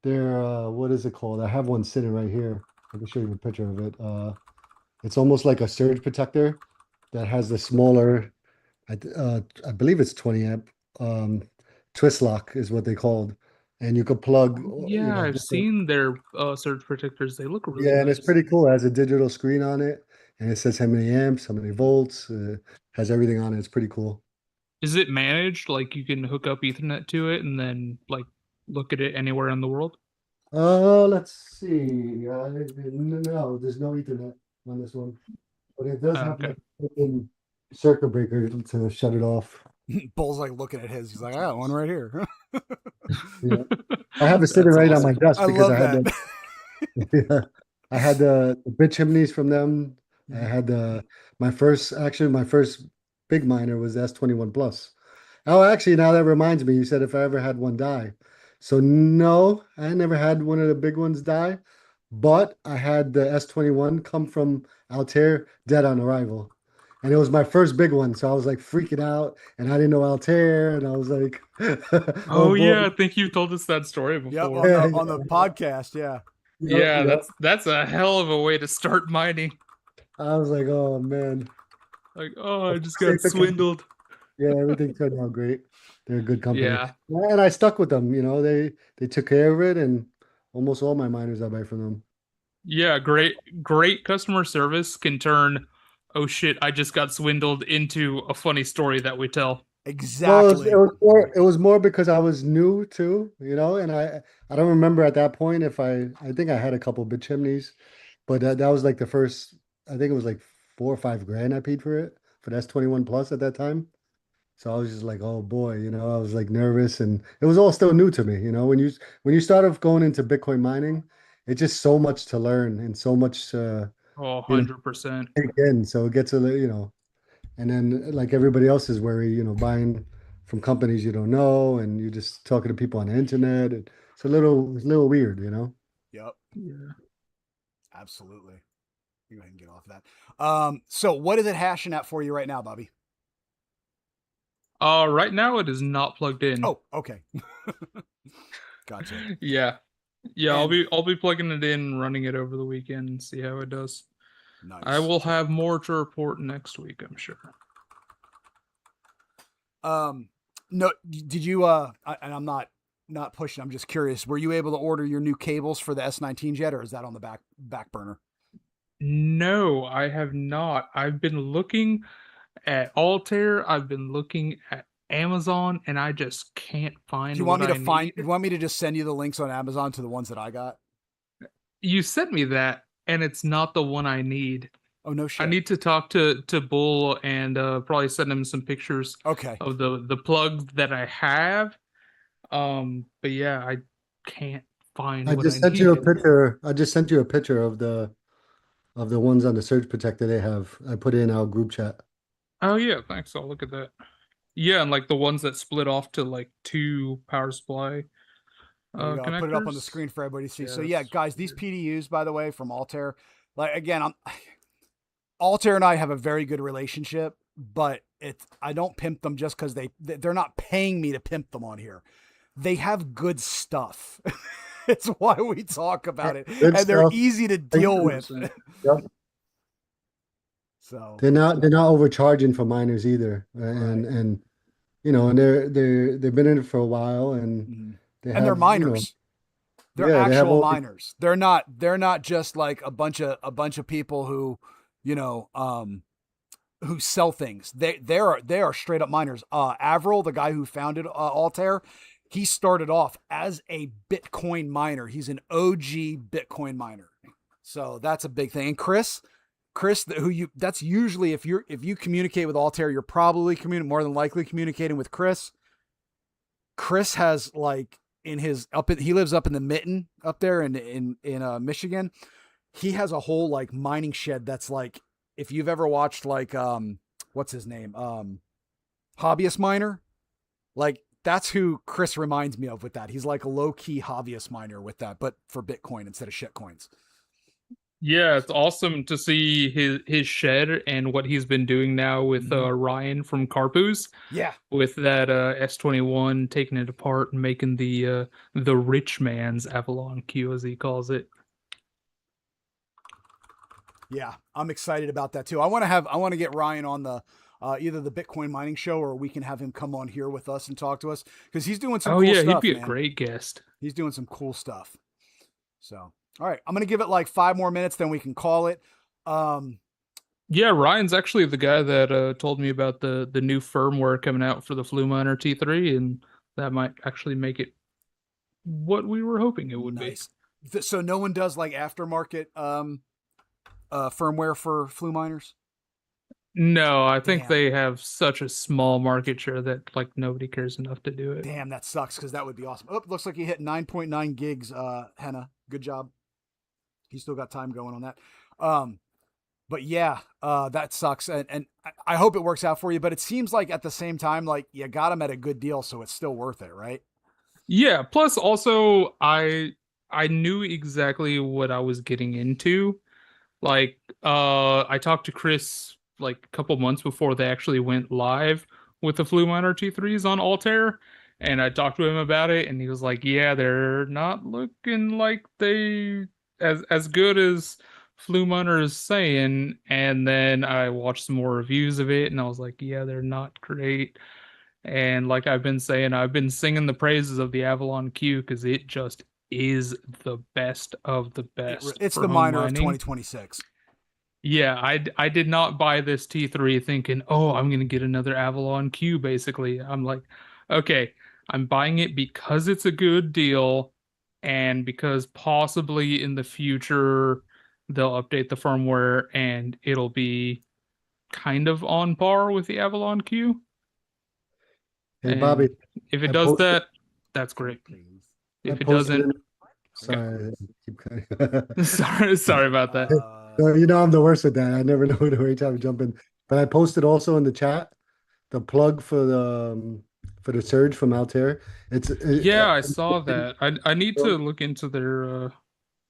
their what is it called? I have one sitting right here. I can show you a picture of it. It's almost like a surge protector that has the smaller, I believe it's 20 amp. Twist lock is what they called, and you could plug, Yeah, I've different. seen their surge protectors. They look really Yeah, and it's nice. pretty cool. It has a digital screen on it, and it says how many amps, how many volts, has everything on it. It's pretty cool. Is it managed? Like you can hook up Ethernet to it and then like look at it anywhere in the world? Let's see. No, there's no Ethernet on this one, but it does have Okay. like a circuit breaker to shut it off. Bull's like looking at his. He's like, I got one right here. Yeah, I have it sitting That's right on my awesome. desk I because love that. yeah, I had the bit chimneys from them. I Mhm. had my first big miner was the S21 Plus. Oh, actually, now that reminds me, you said if I ever had one die. So no, I never had one of the big ones die, but I had the S21 come from Altair dead on arrival. and it was my first big one, so I was like freaking out, and I didn't know Altair, and I was like, oh Oh boy, yeah, I think you've told us that story Yep, before. on yeah, the podcast, yeah. yeah, Yeah, yeah. that's a hell of a way to start mining. I was like, oh man. Like, oh, Of I just course they got took it. swindled. Yeah, everything turned out great. They're a good company, Yeah. and I stuck with them. They took care of it, and almost all my miners I buy from them. Yeah, great customer service can turn, oh shit, I just got swindled into a funny story that we tell. Well, it Exactly. was more. It was more because I was new too, and I don't remember at that point if I think I had a couple bit chimneys, but that was like the first. I think it was like 4 or 5 grand I paid for it for the S21 Plus at that time. So I was just like, oh boy, I was like nervous, and it was all still new to me. When you start off going into Bitcoin mining, it's just so much to learn and so much Oh, you know 100%. take in. So it gets a little. And then, like everybody else is wary, buying from companies you don't know, and you're just talking to people on the internet. It's a little weird. Yep, Yeah. absolutely. Go ahead and get off that. So what is it hashing at for you right now, Bobby? Right now it is not plugged in. Oh, okay. Gotcha. Yeah. Yeah, And I'll be plugging it in and running it over the weekend and see how it does. I nice. will have more to report next week, I'm sure. No, did you and I'm not pushing, I'm just curious. Were you able to order your new cables for the S19 yet, or is that on the back burner? No, I have not. I've been looking at Altair, I've been looking at Amazon, and I just can't Do find you want what me to I find need. you want me to just send you the links on Amazon to the ones that I got? You sent me that, and it's not the one I need. Oh, no I shit. need to talk to Bull and probably send him some pictures Okay. of the plugs that I have. But yeah, I can't find I what I just sent you a need. picture. I just sent you a picture of the ones on the surge protector they have. I put it in our group chat. Oh yeah, thanks. I'll look at that. Yeah, and like the ones that split off to like two power supply There you go. I'll put it up on the connectors. screen for everybody to see. So yeah, Yes. guys, these PDUs, by the way, from Altair, like again, Altair and I have a very good relationship, but I don't pimp them just because they're not paying me to pimp them on here. They have good stuff. It's why we talk about it, Good and they're stuff. easy to deal with. 100%. Yep. So They're not overcharging for miners either, right, and they've been in it for a while, and Mhm. they And they're have miners. They're yeah, they have actual all. miners. They're not just like a bunch of people who, you know, who sell things. They are straight up miners. Avril, the guy who founded Altair, he started off as a Bitcoin miner. He's an OG Bitcoin miner. So that's a big thing. And Chris, that's usually if you communicate with Altair, you're probably more than likely communicating with Chris. Chris has like he lives up in the Mitten up there in Michigan. He has a whole like mining shed that's like, if you've ever watched like what's his name, Hobbyist Miner, like that's who Chris reminds me of with that. He's like a low key hobbyist miner with that, but for Bitcoin instead of shit coins. Yeah, it's awesome to see his shed and what he's been doing now with Ryan from Carpoos Yeah, with that S21, taking it apart and making the rich man's Avalon Q, as he calls it. yeah, I'm excited about that too. I want to get Ryan on the either the Bitcoin mining show, or we can have him come on here with us and talk to us because he's doing some Oh cool yeah, he'd stuff, be a man. great guest. He's doing some cool stuff. So, all right, I'm gonna give it like 5 more minutes, then we can call it. Yeah, Ryan's actually the guy that told me about the new firmware coming out for the Fluminer T3, and that might actually make it what we were hoping it would Nice. So no one does like aftermarket firmware for Flu miners? be. No, I think Damn. they have such a small market share that like nobody cares enough to do it. Damn, that sucks because that would be awesome. Oh, looks like you hit 9.9 gigs, Henna. Good job. He's still got time going on that. But yeah, that sucks. And I hope it works out for you. But it seems like at the same time, like you got him at a good deal, so it's still worth it, right? Yeah, plus also I knew exactly what I was getting into. Like I talked to Chris like a couple months before they actually went live with the Flue Miner T3s on Altair, and I talked to him about it, and he was like, "Yeah, they're not looking like they as good as Flue Miner is saying." And then I watched some more reviews of it, and I was like, "Yeah, they're not great." And like I've been saying, I've been singing the praises of the Avalon Q because it just is the best of the best. It's for the home miner of mining. 2026. Yeah, I did not buy this T3 thinking, oh, I'm gonna get another Avalon Q, basically. I'm like, okay, I'm buying it because it's a good deal and because possibly in the future they'll update the firmware and it'll be kind of on par with the Avalon Q. Hey, And Bobby, if it I does posted, that, that's great. I If it posted doesn't, sorry, I keep cutting. sorry about that. No, you know I'm the worst with that. I never know every time I jump in. But I posted also in the chat the plug for the Surge from Altair. Yeah, I saw that. I need to look into their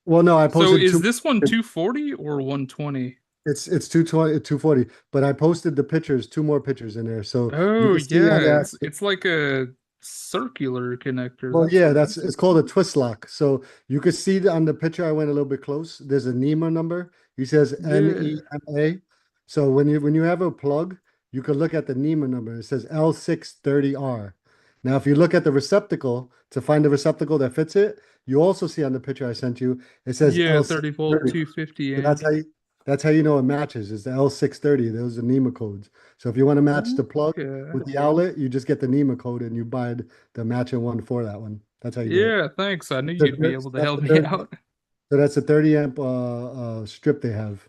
well, no, I So posted is two. this one 240 or 120? It's 220, 240. But I posted the pictures, two more pictures in there, so you Oh can see how yeah, that. it's like a circular connector. Well, That's yeah, so that's cool. it's called a twist lock. So you can see on the picture I went a little bit close. There's a NEMA number. He says Yeah. NEMA. So when you have a plug, you can look at the NEMA number. It says L630R. Now, if you look at the receptacle to find the receptacle that fits it, you also see on the picture I sent you, it says Yeah, 30 volt, L630. 250 So amp. that's how you know it matches. Is the L630. Those are NEMA codes. So if you want to match the plug Okay. with the outlet, you just get the NEMA code and you buy the matching one for that one. That's how you do it. Yeah, thanks. I knew So you'd be able to that's help the me 30, out. so that's a 30 amp strip they have.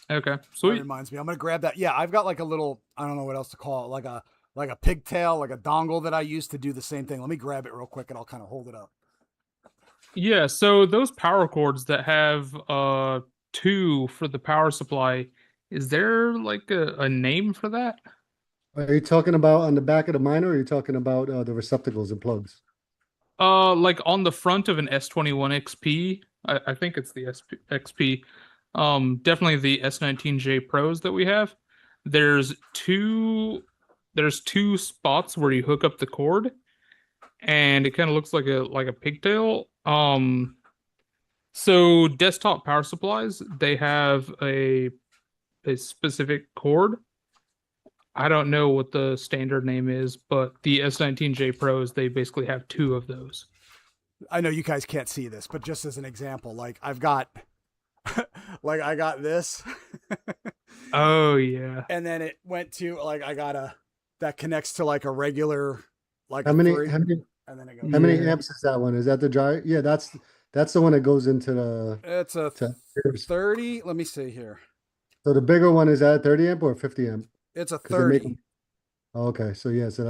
Okay, That sweet. reminds me. I'm gonna grab that. Yeah, I've got like a little, I don't know what else to call it, like a pigtail, like a dongle that I use to do the same thing. Let me grab it real quick and I'll kind of hold it up. Yeah, so those power cords that have two for the power supply, is there like a name for that? Are you talking about on the back of the miner, or are you talking about the receptacles and plugs? Like on the front of an S21 XP, I think it's the XP. Definitely the S19J Pros that we have. There's two there's two spots where you hook up the cord, and it kind of looks like a pigtail. So desktop power supplies, they have a specific cord. I don't know what the standard name is, but the S19J Pros, they basically have two of those. I know you guys can't see this, but just as an example, like I've got, like I got this, Oh yeah. and then it went to like I got a that connects to like a regular, like How a many three, how many and then it goes. how many Yeah. amps is that one? Is that the dry? Yeah, that's the one that goes into the It's a to 30. Let me see here. so the bigger one is that 30 amp or 50 amp? It's a Because they make 30. them. Oh, okay, so yeah, so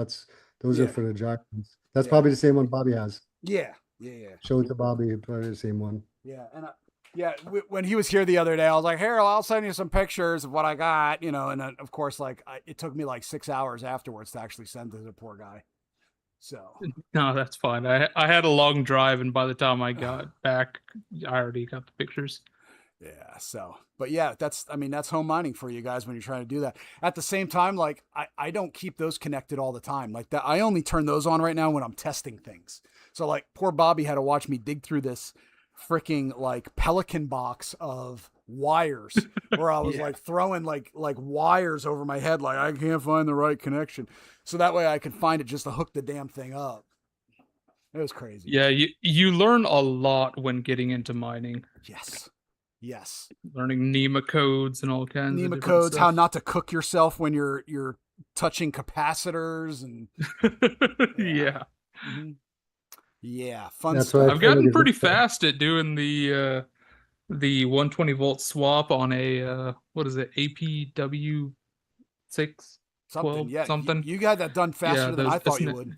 those are Yeah, for the dry ones. That's yeah, probably the same one Bobby has. yeah, yeah. Show it to Bobby, probably the same one. Yeah, and yeah, when he was here the other day, I was like, "Harold, I'll send you some pictures of what I got," you know. And then, of course, like it took me like 6 hours afterwards to actually send to the poor guy. So No, that's fine. I had a long drive, and by the time I got back, I already got the pictures. yeah, but yeah, that's home mining for you guys when you're trying to do that. At the same time, like I don't keep those connected all the time. Like that, I only turn those on right now when I'm testing things. So like, poor Bobby had to watch me dig through this freaking like Pelican box of wires where I was Yeah. like throwing like wires over my head, like I can't find the right connection. So that way I could find it just to hook the damn thing up. It was crazy. Yeah, you learn a lot when getting into mining. Yes. Learning NEMA codes and all kinds of NEMA different codes, how stuff. not to cook yourself when you're touching capacitors and Yeah. Mm-hmm. Yeah, fun That's stuff. why I I've feel gotten like pretty it's fast at doing the 120 volt swap on a what is it, APW 6 Something. 12 Yeah, something. you got that done Yeah, faster than those I thought you would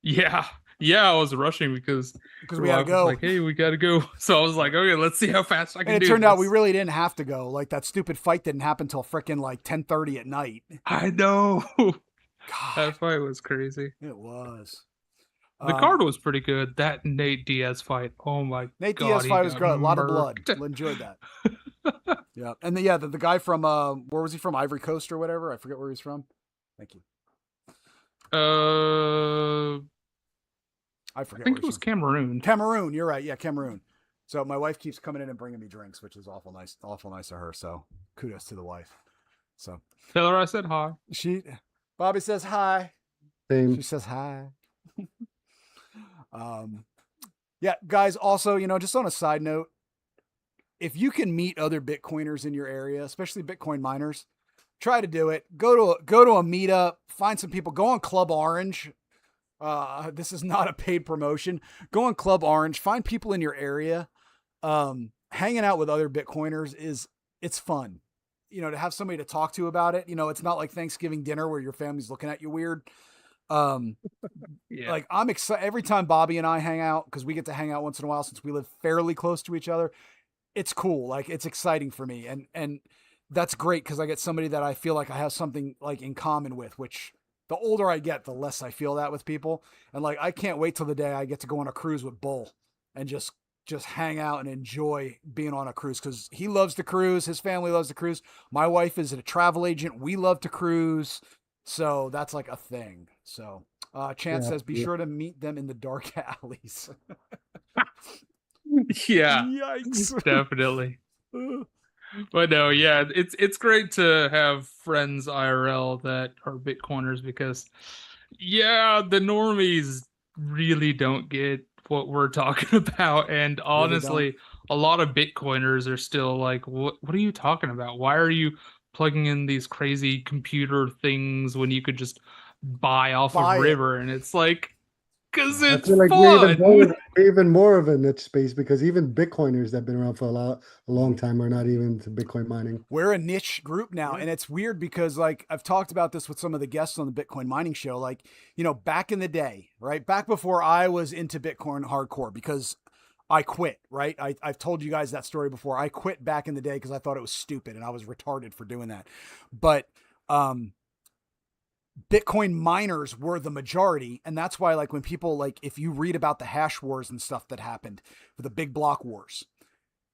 Yeah. Yeah, I was rushing because because your we had to wife was go. like, "Hey, we got to go." So I was like, "Okay, let's see how fast I And can it do turned this." out we really didn't have to go. Like that stupid fight didn't happen till frickin' like 10:30 at night. I know. God, That fight was crazy. it was. The card was pretty good. That Nate Diaz fight. Oh my Nate God, Diaz he fight was got good. A lot of blood. murked. Enjoyed that. Yeah. And the guy from, where was he from? Ivory Coast or whatever. I forget where he's from. Thank you. I I forget think where it he's was from. Cameroon. Cameroon. You're right. Yeah. Cameroon. So my wife keeps coming in and bringing me drinks, which is awful nice of her. So kudos to the wife. So Tell her I said hi. Bobby says hi. Same. She says hi. Yeah, guys, also, just on a side note, if you can meet other Bitcoiners in your area, especially Bitcoin miners, try to do it. Go to a meetup, find some people, go on Club Orange. This is not a paid promotion. Go on Club Orange, find people in your area. Hanging out with other Bitcoiners it's fun. To have somebody to talk to about it. It's not like Thanksgiving dinner where your family's looking at you weird. Yeah. Like I'm excited every time Bobby and I hang out because we get to hang out once in a while since we live fairly close to each other. It's cool. Like it's exciting for me. And that's great because I get somebody that I feel like I have something like in common with, which the older I get, the less I feel that with people. And like I can't wait till the day I get to go on a cruise with Bull and just hang out and enjoy being on a cruise because he loves to cruise. His family loves to cruise. My wife is a travel agent. We love to cruise. So that's like a thing. So Chance says, be sure to meet them in the dark alleys. Yeah. Yikes. Definitely. But no, yeah, it's great to have friends IRL that are Bitcoiners because yeah, the normies really don't get what we're talking about. And honestly, a lot of Bitcoiners are still like, what are you talking about? Why are you plugging in these crazy computer things when you could just buy off of River? And it's like, because I it's feel like fun. we're even more of a niche space because even Bitcoiners that have been around for a long time are not even into Bitcoin mining. We're a niche group now. And it's weird because like I've talked about this with some of the guests on the Bitcoin mining show. Like, back in the day, right? Back before I was into Bitcoin hardcore because I quit, right? I've told you guys that story before. I quit back in the day because I thought it was stupid and I was retarded for doing that. But Bitcoin miners were the majority. And that's why, like, when people, like, if you read about the hash wars and stuff that happened with the big block wars,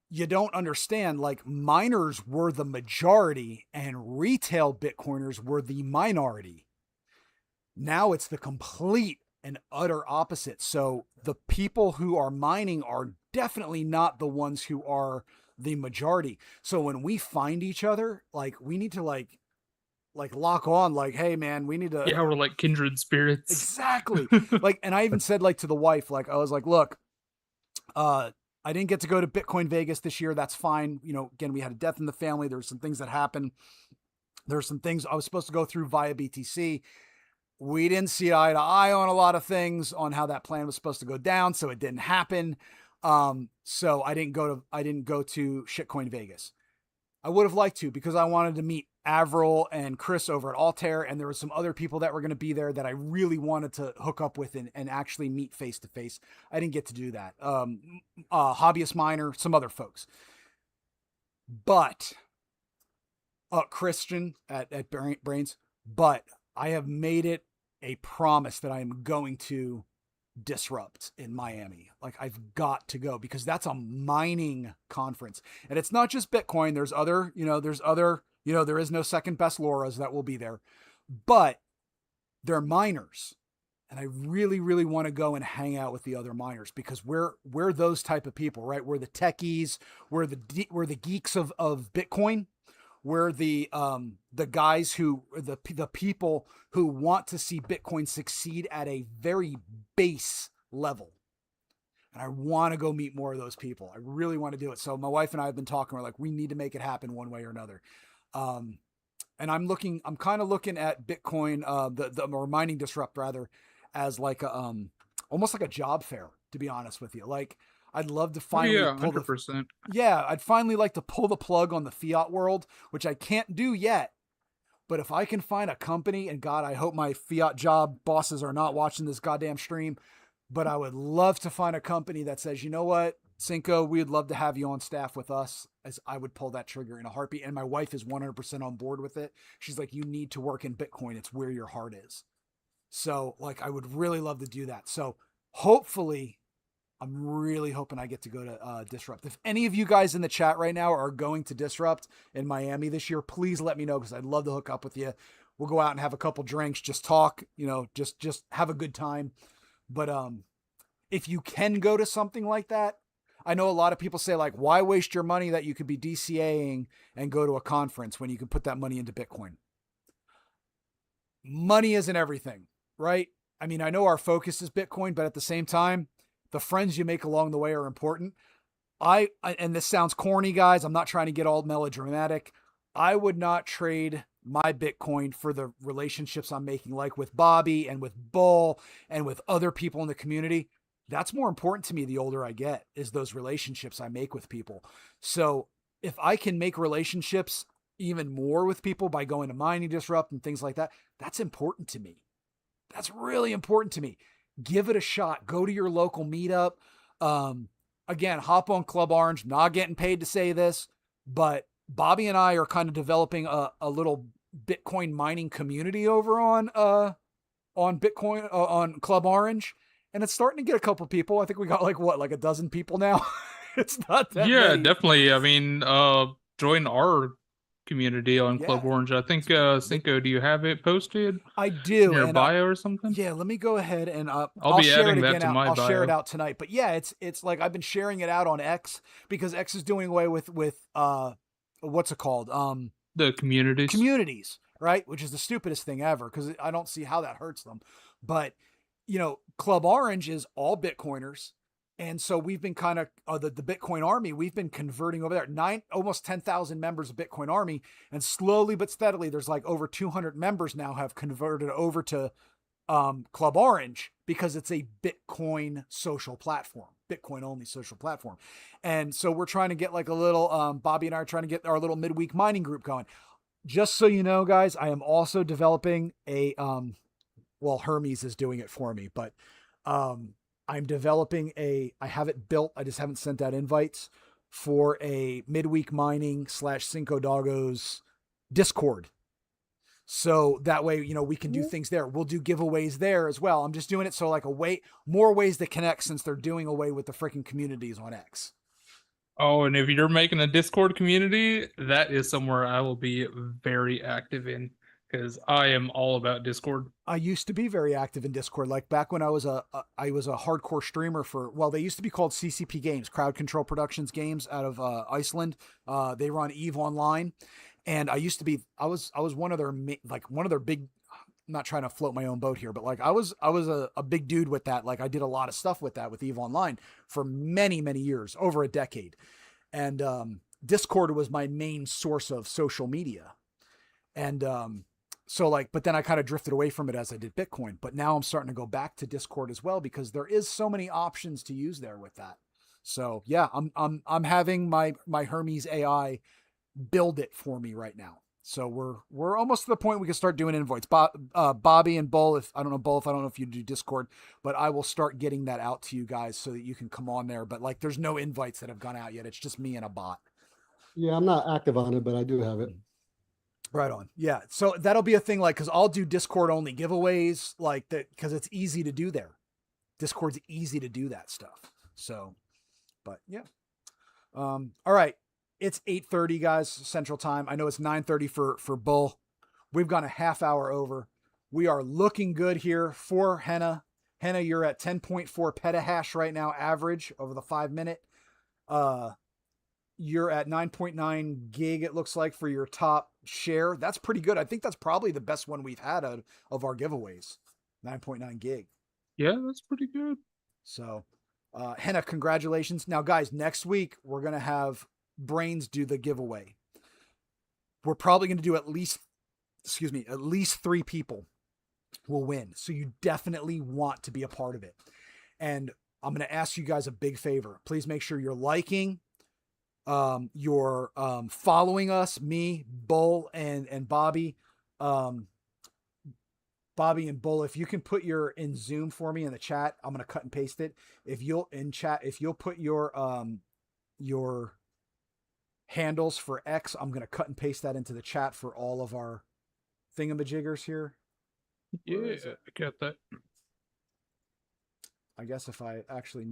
you don't understand, like, miners were the majority and retail Bitcoiners were the minority. Now it's the complete and utter opposite. So the people who are mining are definitely not the ones who are the majority. So when we find each other, like, we need to, like lock on, like, hey man, we need to. Yeah, we're like kindred spirits. Exactly. Like, and I even said, like, to the wife, like, I was like, look, I didn't get to go to Bitcoin Vegas this year. That's fine. Again, we had a death in the family. There's some things that happened. There's some things I was supposed to go through via BTC. We didn't see eye to eye on a lot of things on how that plan was supposed to go down. So it didn't happen. So I didn't go to Shitcoin Vegas. I would have liked to because I wanted to meet Avril and Chris over at Altair, and there were some other people that were going to be there that I really wanted to hook up with and actually meet face to face. I didn't get to do that. Hobbyist Miner, some other folks. But Christian at Brains, but I have made it a promise that I am going to disrupt in Miami. Like, I've got to go because that's a mining conference. And it's not just Bitcoin. There's other, there is no second best Laura's that will be there, but they're miners. And I really, really want to go and hang out with the other miners because we're those type of people, right? We're the techies, we're the geeks of Bitcoin. We're the guys who the people who want to see Bitcoin succeed at a very base level. And I want to go meet more of those people. I really want to do it. So my wife and I have been talking. We're like, we need to make it happen one way or another. And I'm kind of looking at Bitcoin, or Mining Disrupt rather, as like a, almost like a job fair, to be honest with you. Like, I'd love to finally pull 100%. I'd finally like to pull the plug on the fiat world, which I can't do yet. But if I can find a company, and God, I hope my fiat job bosses are not watching this goddamn stream, but I would love to find a company that says, you know what, Cinco, we'd love to have you on staff with us. As I would pull that trigger in a heartbeat. And my wife is 100% on board with it. She's like, you need to work in Bitcoin. It's where your heart is. So like, I would really love to do that. So hopefully I'm really hoping I get to go to Disrupt. If any of you guys in the chat right now are going to Disrupt in Miami this year, please let me know because I'd love to hook up with you. We'll go out and have a couple drinks, just talk, just have a good time. But if you can go to something like that, I know a lot of people say, like, why waste your money that you could be DCAing and go to a conference when you can put that money into Bitcoin? Money isn't everything, right? I mean, I know our focus is Bitcoin, but at the same time, the friends you make along the way are important. And this sounds corny, guys. I'm not trying to get all melodramatic. I would not trade my Bitcoin for the relationships I'm making, like with Bobby and with Bull and with other people in the community. That's more important to me the older I get, is those relationships I make with people. So if I can make relationships even more with people by going to Mining Disrupt and things like that, that's important to me. That's really important to me. Give it a shot. Go to your local meetup. Again, hop on Club Orange. Not getting paid to say this, but Bobby and I are kind of developing a little Bitcoin mining community over on Bitcoin on Club Orange, and it's starting to get a couple people. I think we got like a dozen people now. It's not that many. Definitely. I mean, join our community on Club Orange. I think Cinco, do you have it posted? I do. In your bio or something? Yeah, let me go ahead and I'll be share adding it that again to out. my I'll bio. share it out tonight. But yeah, it's like I've been sharing it out on X because X is doing away with what's it called? The communities, right? Which is the stupidest thing ever because I don't see how that hurts them. But Club Orange is all Bitcoiners. And so we've been kind of the Bitcoin Army. We've been converting over there, almost 10,000 members of Bitcoin Army, and slowly but steadily, there's like over 200 members now have converted over to Club Orange because it's a Bitcoin social platform, Bitcoin only social platform. And so we're trying to get like a little Bobby and I are trying to get our little midweek mining group going. Just so you know, guys, I am also developing a Hermes is doing it for me, but I'm developing I have it built. I just haven't sent out invites for a midweek mining / Cinco Doggos Discord. So that way, we can do things there. We'll do giveaways there as well. I'm just doing it so like more ways to connect since they're doing away with the freaking communities on X. Oh, and if you're making a Discord community, that is somewhere I will be very active in because I am all about Discord. I used to be very active in Discord. Like back when I was a hardcore streamer they used to be called CCP Games, Crowd Control Productions Games out of Iceland. They run EVE Online. And I was one of their big, I'm not trying to float my own boat here, but like I was a big dude with that. Like I did a lot of stuff with that with EVE Online for many, many years, over a decade. And Discord was my main source of social media. And but then I kind of drifted away from it as I did Bitcoin. But now I'm starting to go back to Discord as well because there is so many options to use there with that. So yeah, I'm having my Hermes AI build it for me right now. So we're almost to the point we can start doing invites. Bobby and Bull, I don't know if you do Discord, but I will start getting that out to you guys so that you can come on there. But like, there's no invites that have gone out yet. It's just me and a bot. Yeah, I'm not active on it, but I do have it. Right on. Yeah. So that'll be a thing, like, cause I'll do Discord only giveaways like that, cause it's easy to do there. Discord's easy to do that stuff. So, but yeah. All right. It's 8:30, guys, Central Time. I know it's 9:30 for Bull. We've gone a half hour over. We are looking good here for Henna. Henna, you're at 10.4 petahash right now, average over the 5 minute. You're at 9.9 gig, it looks like, for your top share. That's pretty good. I think that's probably the best one we've had out of our giveaways. 9.9 gig. Yeah, that's pretty good. So, Henna, congratulations. Now, guys, next week we're going to have Brains do the giveaway. We're probably going to do at least 3 people will win. So you definitely want to be a part of it. And I'm going to ask you guys a big favor. Please make sure you're liking, you're following us, me, Bull, and Bobby. Bobby and Bull, if you can put your in Zoom for me in the chat, I'm going to cut and paste it. If you'll put your handles for X, I'm going to cut and paste that into the chat for all of our thingamajiggers here. Yeah, I got that. I guess if I actually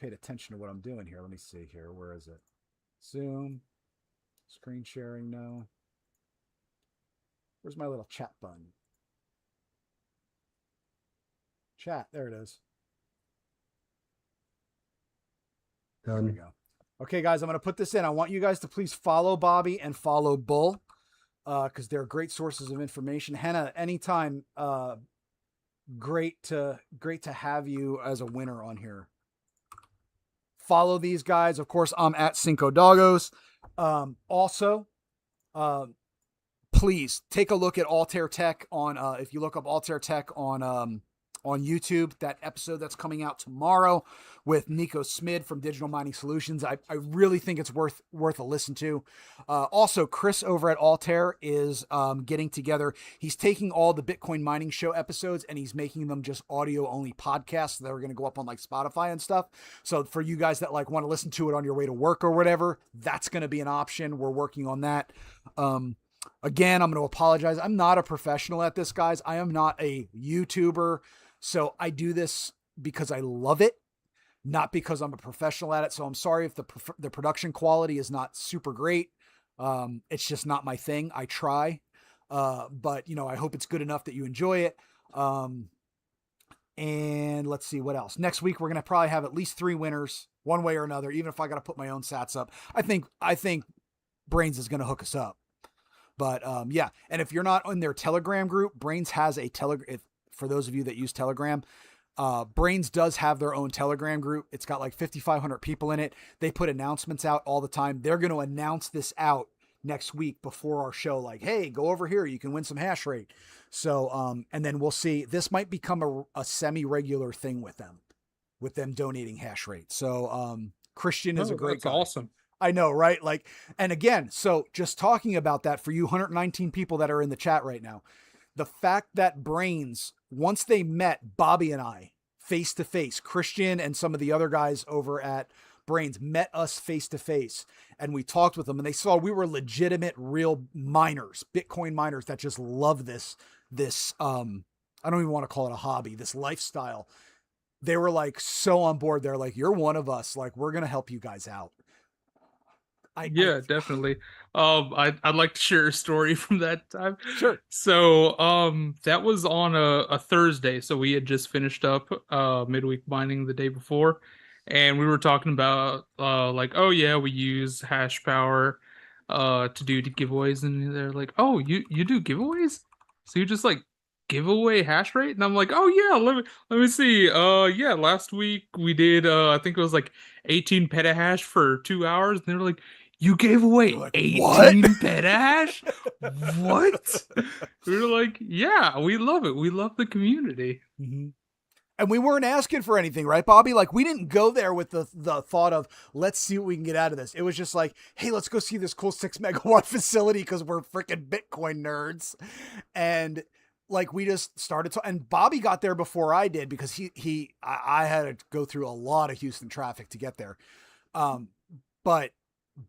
paid attention to what I'm doing here. Let me see here. Where is it? Zoom. Screen sharing, no. Where's my little chat button? Chat, there it is. There we go. Okay, guys, I'm going to put this in. I want you guys to please follow Bobby and follow Bull because they're great sources of information. Hannah, anytime, great to have you as a winner on here. Follow these guys. Of course, I'm at Cinco Doggos. Also, please take a look at Altair Tech on, if you look up Altair Tech on YouTube, that episode that's coming out tomorrow with Nico Smid from Digital Mining Solutions. I really think it's worth a listen to. Also, Chris over at Altair is getting together. He's taking all the Bitcoin mining show episodes and he's making them just audio only podcasts that are going to go up on like Spotify and stuff. So for you guys that like want to listen to it on your way to work or whatever, that's going to be an option. We're working on that. Again, I'm going to apologize. I'm not a professional at this, guys. I am not a YouTuber. So I do this because I love it, not because I'm a professional at it. So I'm sorry if the production quality is not super great. It's just not my thing. I try, but I hope it's good enough that you enjoy it. And let's see what else. Next week, we're going to probably have at least 3 winners one way or another, even if I got to put my own sats up. I think Brains is going to hook us up. But yeah. And if you're not in their Telegram group, Brains has a Telegram. For those of you that use Telegram, Brains does have their own Telegram group. It's got like 5,500 people in it. They put announcements out all the time. They're going to announce this out next week before our show. Like, hey, go over here. You can win some hash rate. So, and then we'll see. This might become a semi-regular thing with them donating hash rate. So, Christian is a great guy. Awesome. I know, right? Like, and again, so just talking about that for you 119 people that are in the chat right now, the fact that Brains, once they met Bobby and I face to face, Christian and some of the other guys over at Brains met us face to face, and we talked with them, and they saw we were legitimate, real miners, Bitcoin miners that just love this. I don't even want to call it a hobby, this lifestyle. They were like so on board. They're like, "You're one of us. Like, we're gonna help you guys out." Definitely. I'd like to share a story from that time. Sure. So, that was on a Thursday. So we had just finished up midweek mining the day before, and we were talking about like, oh yeah, we use HASHPOWER to do giveaways, and they're like, oh, you do giveaways? So you just like give away hash rate? And I'm like, oh yeah, let me see. Yeah, last week we did I think it was like 18 petahash for 2 hours, and they were like, you gave away like, 18 what? Petahash? What? We were like, yeah, we love it. We love the community. Mm-hmm. And we weren't asking for anything, right, Bobby? Like, we didn't go there with the thought of, let's see what we can get out of this. It was just like, hey, let's go see this cool 6 megawatt facility because we're freaking Bitcoin nerds. And like, we just started to, and Bobby got there before I did because I had to go through a lot of Houston traffic to get there. But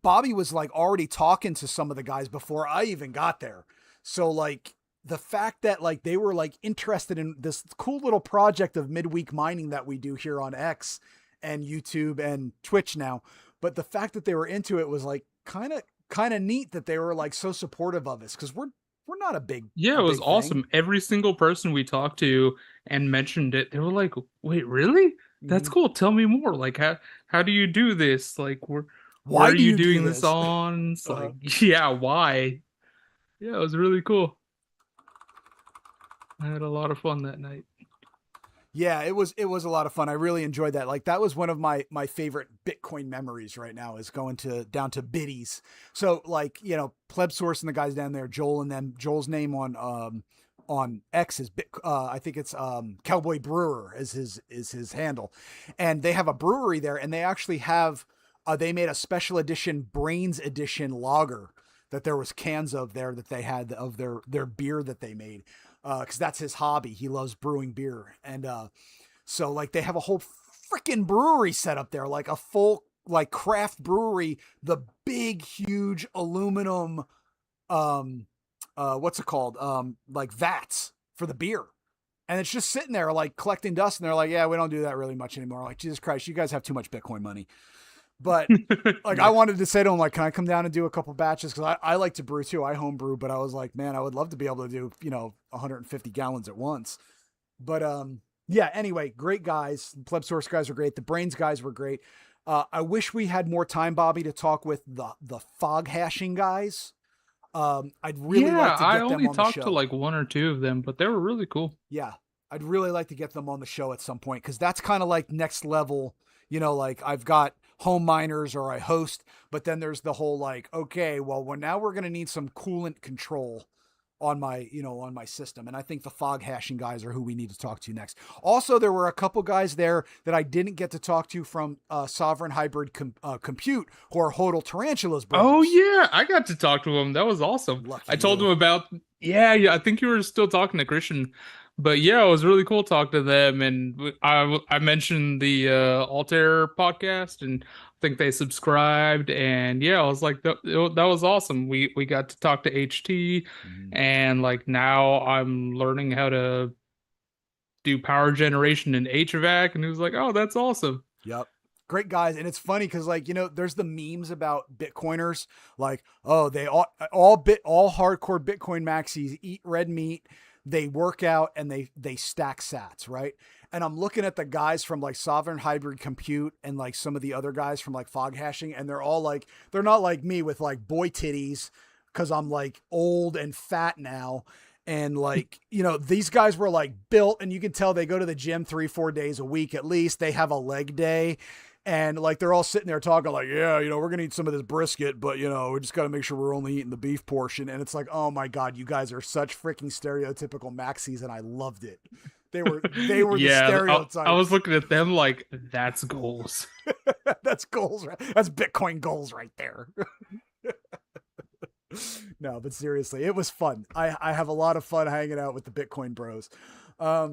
Bobby was like already talking to some of the guys before I even got there. So like the fact that like they were like interested in this cool little project of midweek mining that we do here on X and YouTube and Twitch now, but the fact that they were into it was like kind of neat that they were like so supportive of us because we're not a big it was awesome thing. Every single person we talked to and mentioned it, they were like, wait, really? That's cool. Tell me more. Like how do you do this? Like why are you doing this on? It's like, yeah, why? Yeah, it was really cool. I had a lot of fun that night. Yeah, it was a lot of fun. I really enjoyed that. Like that was one of my favorite Bitcoin memories right now is going down to Biddies. So like, Pleb Source and the guys down there, Joel and them, Joel's name on X is I think it's Cowboy Brewer is his handle. And they have a brewery there and they actually have they made a special edition Brains edition lager that there was cans of there that they had of their beer that they made. Cause that's his hobby. He loves brewing beer. And, so like they have a whole freaking brewery set up there, like a full, like craft brewery, the big, huge aluminum, what's it called? Like vats for the beer. And it's just sitting there like collecting dust. And they're like, yeah, we don't do that really much anymore. Like, Jesus Christ, you guys have too much Bitcoin money. But like, I wanted to say to him, like, can I come down and do a couple batches? Cause I like to brew too. I home brew, but I was like, man, I would love to be able to do, 150 gallons at once. But, yeah, anyway, great guys. The Pleb Source guys were great. The Brains guys were great. I wish we had more time, Bobby, to talk with the fog hashing guys. I'd really like to get them on the show. I only talked to like one or two of them, but they were really cool. Yeah, I'd really like to get them on the show at some point, because that's kind of like next level. Like I've got home miners or I host, but then there's the whole like, okay, well, now we're going to need some coolant control on my, on my system. And I think the fog hashing guys are who we need to talk to next. Also, there were a couple guys there that I didn't get to talk to from Sovereign Hybrid Compute, who are Hodl Tarantulas brothers. Oh yeah, I got to talk to him. That was awesome. Lucky I told you. him about, yeah, I think you were still talking to Christian, but yeah, it was really cool talking to them. And I mentioned the Altair podcast, and I think they subscribed. And yeah, I was like, that was awesome. We got to talk to HT, and like now I'm learning how to do power generation and HVAC, and he was like, oh, that's awesome. Yep. Great guys. And it's funny because like, there's the memes about Bitcoiners, like, oh, they all hardcore Bitcoin maxis eat red meat, they work out, and they stack sats, right? And I'm looking at the guys from like Sovereign Hybrid Compute and like some of the other guys from like fog hashing, and they're all like, they're not like me with like boy titties because I'm like old and fat now. And like, these guys were like built, and you can tell they go to the gym 3-4 days a week at least. They have a leg day, and like they're all sitting there talking like, yeah, we're gonna eat some of this brisket, but we just got to make sure we're only eating the beef portion. And it's like, oh my god, you guys are such freaking stereotypical maxis, and I loved it. They were Yeah, the stereotypes. I was looking at them like, that's goals. That's goals. Right? That's Bitcoin goals right there. No, but seriously, it was fun. I have a lot of fun hanging out with the Bitcoin bros. All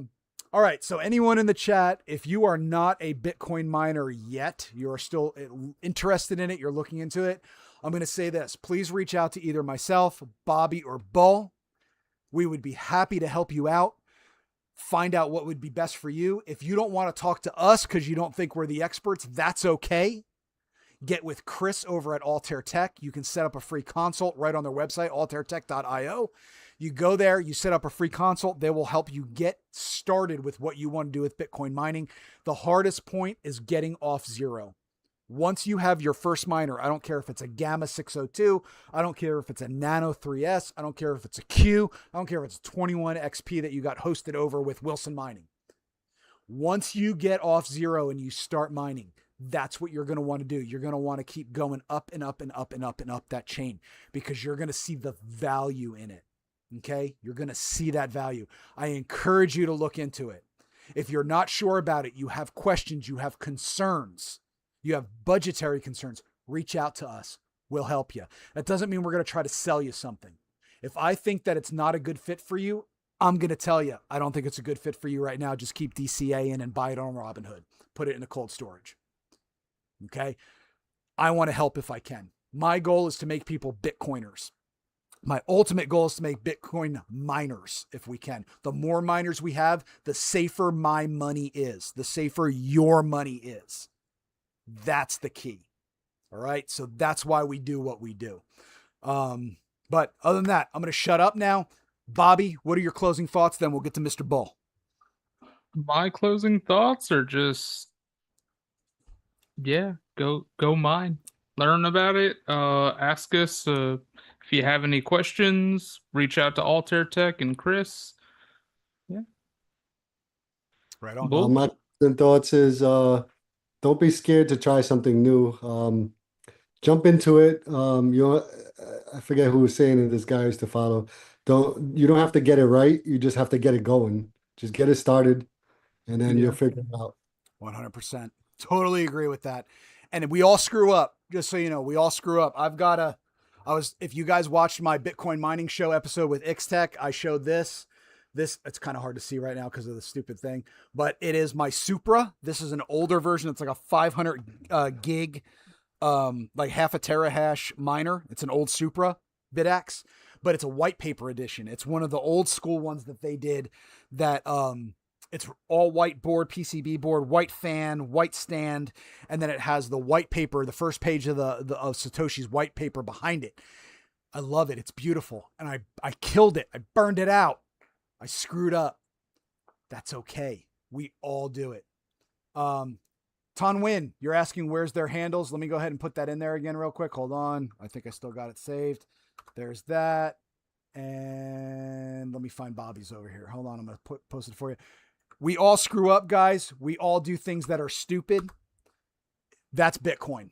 right. So anyone in the chat, if you are not a Bitcoin miner yet, you are still interested in it, you're looking into it, I'm going to say this. Please reach out to either myself, Bobby, or Bull. We would be happy to help you out. Find out what would be best for you. If you don't want to talk to us because you don't think we're the experts, that's okay. Get with Chris over at Altair Tech. You can set up a free consult right on their website, altairtech.io. You go there, you set up a free consult. They will help you get started with what you want to do with Bitcoin mining. The hardest point is getting off zero. Once you have your first miner, I don't care if it's a Gamma 602, I don't care if it's a Nano 3S, I don't care if it's a Q, I don't care if it's a 21 XP that you got hosted over with Wilson Mining. Once you get off zero and you start mining, that's what you're going to want to do. You're going to want to keep going up and up and up and up and up that chain, because you're going to see the value in it. Okay. You're going to see that value. I encourage you to look into it. If you're not sure about it, you have questions, you have concerns, you have budgetary concerns, reach out to us. We'll help you. That doesn't mean we're going to try to sell you something. If I think that it's not a good fit for you, I'm going to tell you, I don't think it's a good fit for you right now. Just keep DCA in and buy it on Robinhood. Put it in a cold storage. Okay. I want to help if I can. My goal is to make people Bitcoiners. My ultimate goal is to make Bitcoin miners if we can. The more miners we have, the safer my money is, the safer your money is. That's the key. All right. So that's why we do what we do. But other than that, I'm going to shut up now. Bobby, what are your closing thoughts? Then we'll get to Mr. Bull. My closing thoughts are just, yeah, go mine. Learn about it. Ask us if you have any questions. Reach out to Altair Tech and Chris. Yeah. Right on. Bull? My thoughts is don't be scared to try something new. Jump into it. I forget who was saying it. This guy used to follow. You don't have to get it right. You just have to get it going. Just get it started, and then you'll figure it out. 100%. Totally agree with that. And we all screw up. Just so you know, we all screw up. If you guys watched my Bitcoin mining show episode with Ixtech, I showed this. It's kind of hard to see right now because of the stupid thing, but it is my Supra. This is an older version. It's like a 500 gig, like half a terahash miner. It's an old Supra BitX, but it's a white paper edition. It's one of the old school ones that they did that, it's all white board, PCB board, white fan, white stand, and then it has the white paper, the first page of of Satoshi's white paper behind it. I love it. It's beautiful. And I killed it. I burned it out. I screwed up. That's okay. We all do it. Tonwin, you're asking where's their handles. Let me go ahead and put that in there again real quick. Hold on. I think I still got it saved. There's that. And let me find Bobby's over here. Hold on. I'm going to post it for you. We all screw up, guys. We all do things that are stupid. That's Bitcoin.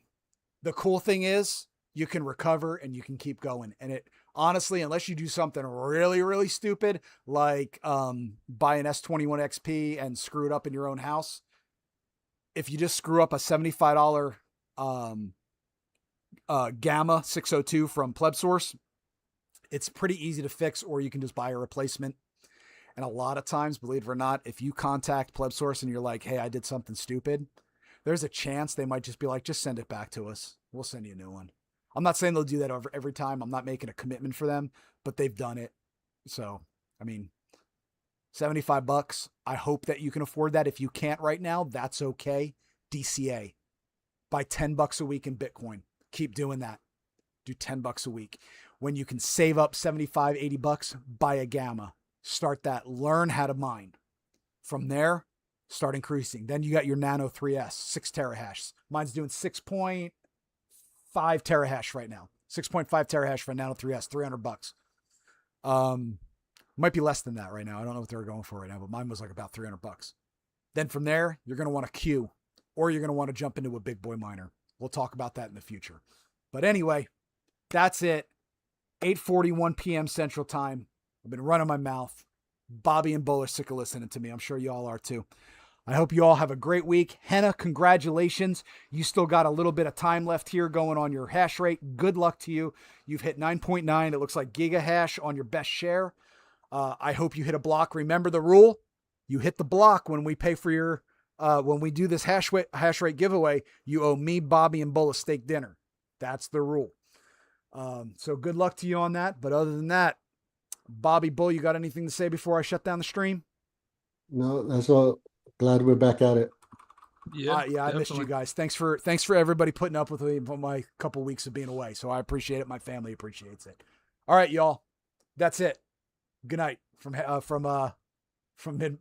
The cool thing is you can recover and you can keep going. And it honestly, unless you do something really, really stupid, like buy an S21 XP and screw it up in your own house, if you just screw up a $75 Gamma 602 from PlebSource, it's pretty easy to fix, or you can just buy a replacement. And a lot of times, believe it or not, if you contact PlebSource and you're like, hey, I did something stupid, there's a chance they might just be like, just send it back to us. We'll send you a new one. I'm not saying they'll do that every time. I'm not making a commitment for them, but they've done it. So, I mean, $75. I hope that you can afford that. If you can't right now, that's okay. DCA. Buy $10 a week in Bitcoin. Keep doing that. Do $10 a week. When you can save up $75, $80, buy a Gamma. Start that. Learn how to mine. From there, start increasing. Then you got your Nano 3S, 6 terahash. Mine's doing 6.5 terahash right now. 6.5 terahash for a Nano 3S, $300. Might be less than that right now. I don't know what they're going for right now, but mine was like about $300. Then from there, you're going to want a queue, or you're going to want to jump into a big boy miner. We'll talk about that in the future. But anyway, that's it. 8:41 p.m. Central Time. I've been running my mouth. Bobby and Bo are sick of listening to me. I'm sure you all are too. I hope you all have a great week. Henna, congratulations. You still got a little bit of time left here going on your hash rate. Good luck to you. You've hit 9.9. It looks like gigahash on your best share. I hope you hit a block. Remember the rule. You hit the block when we pay for your, when we do this hash rate giveaway, you owe me, Bobby, and Bo a steak dinner. That's the rule. So good luck to you on that. But other than that, Bobby, Bull, you got anything to say before I shut down the stream? No, that's all. Glad we're back at it. Yeah, I missed you guys. Thanks for everybody putting up with me for my couple weeks of being away. So I appreciate it. My family appreciates it. All right, y'all. That's it. Good night from mid.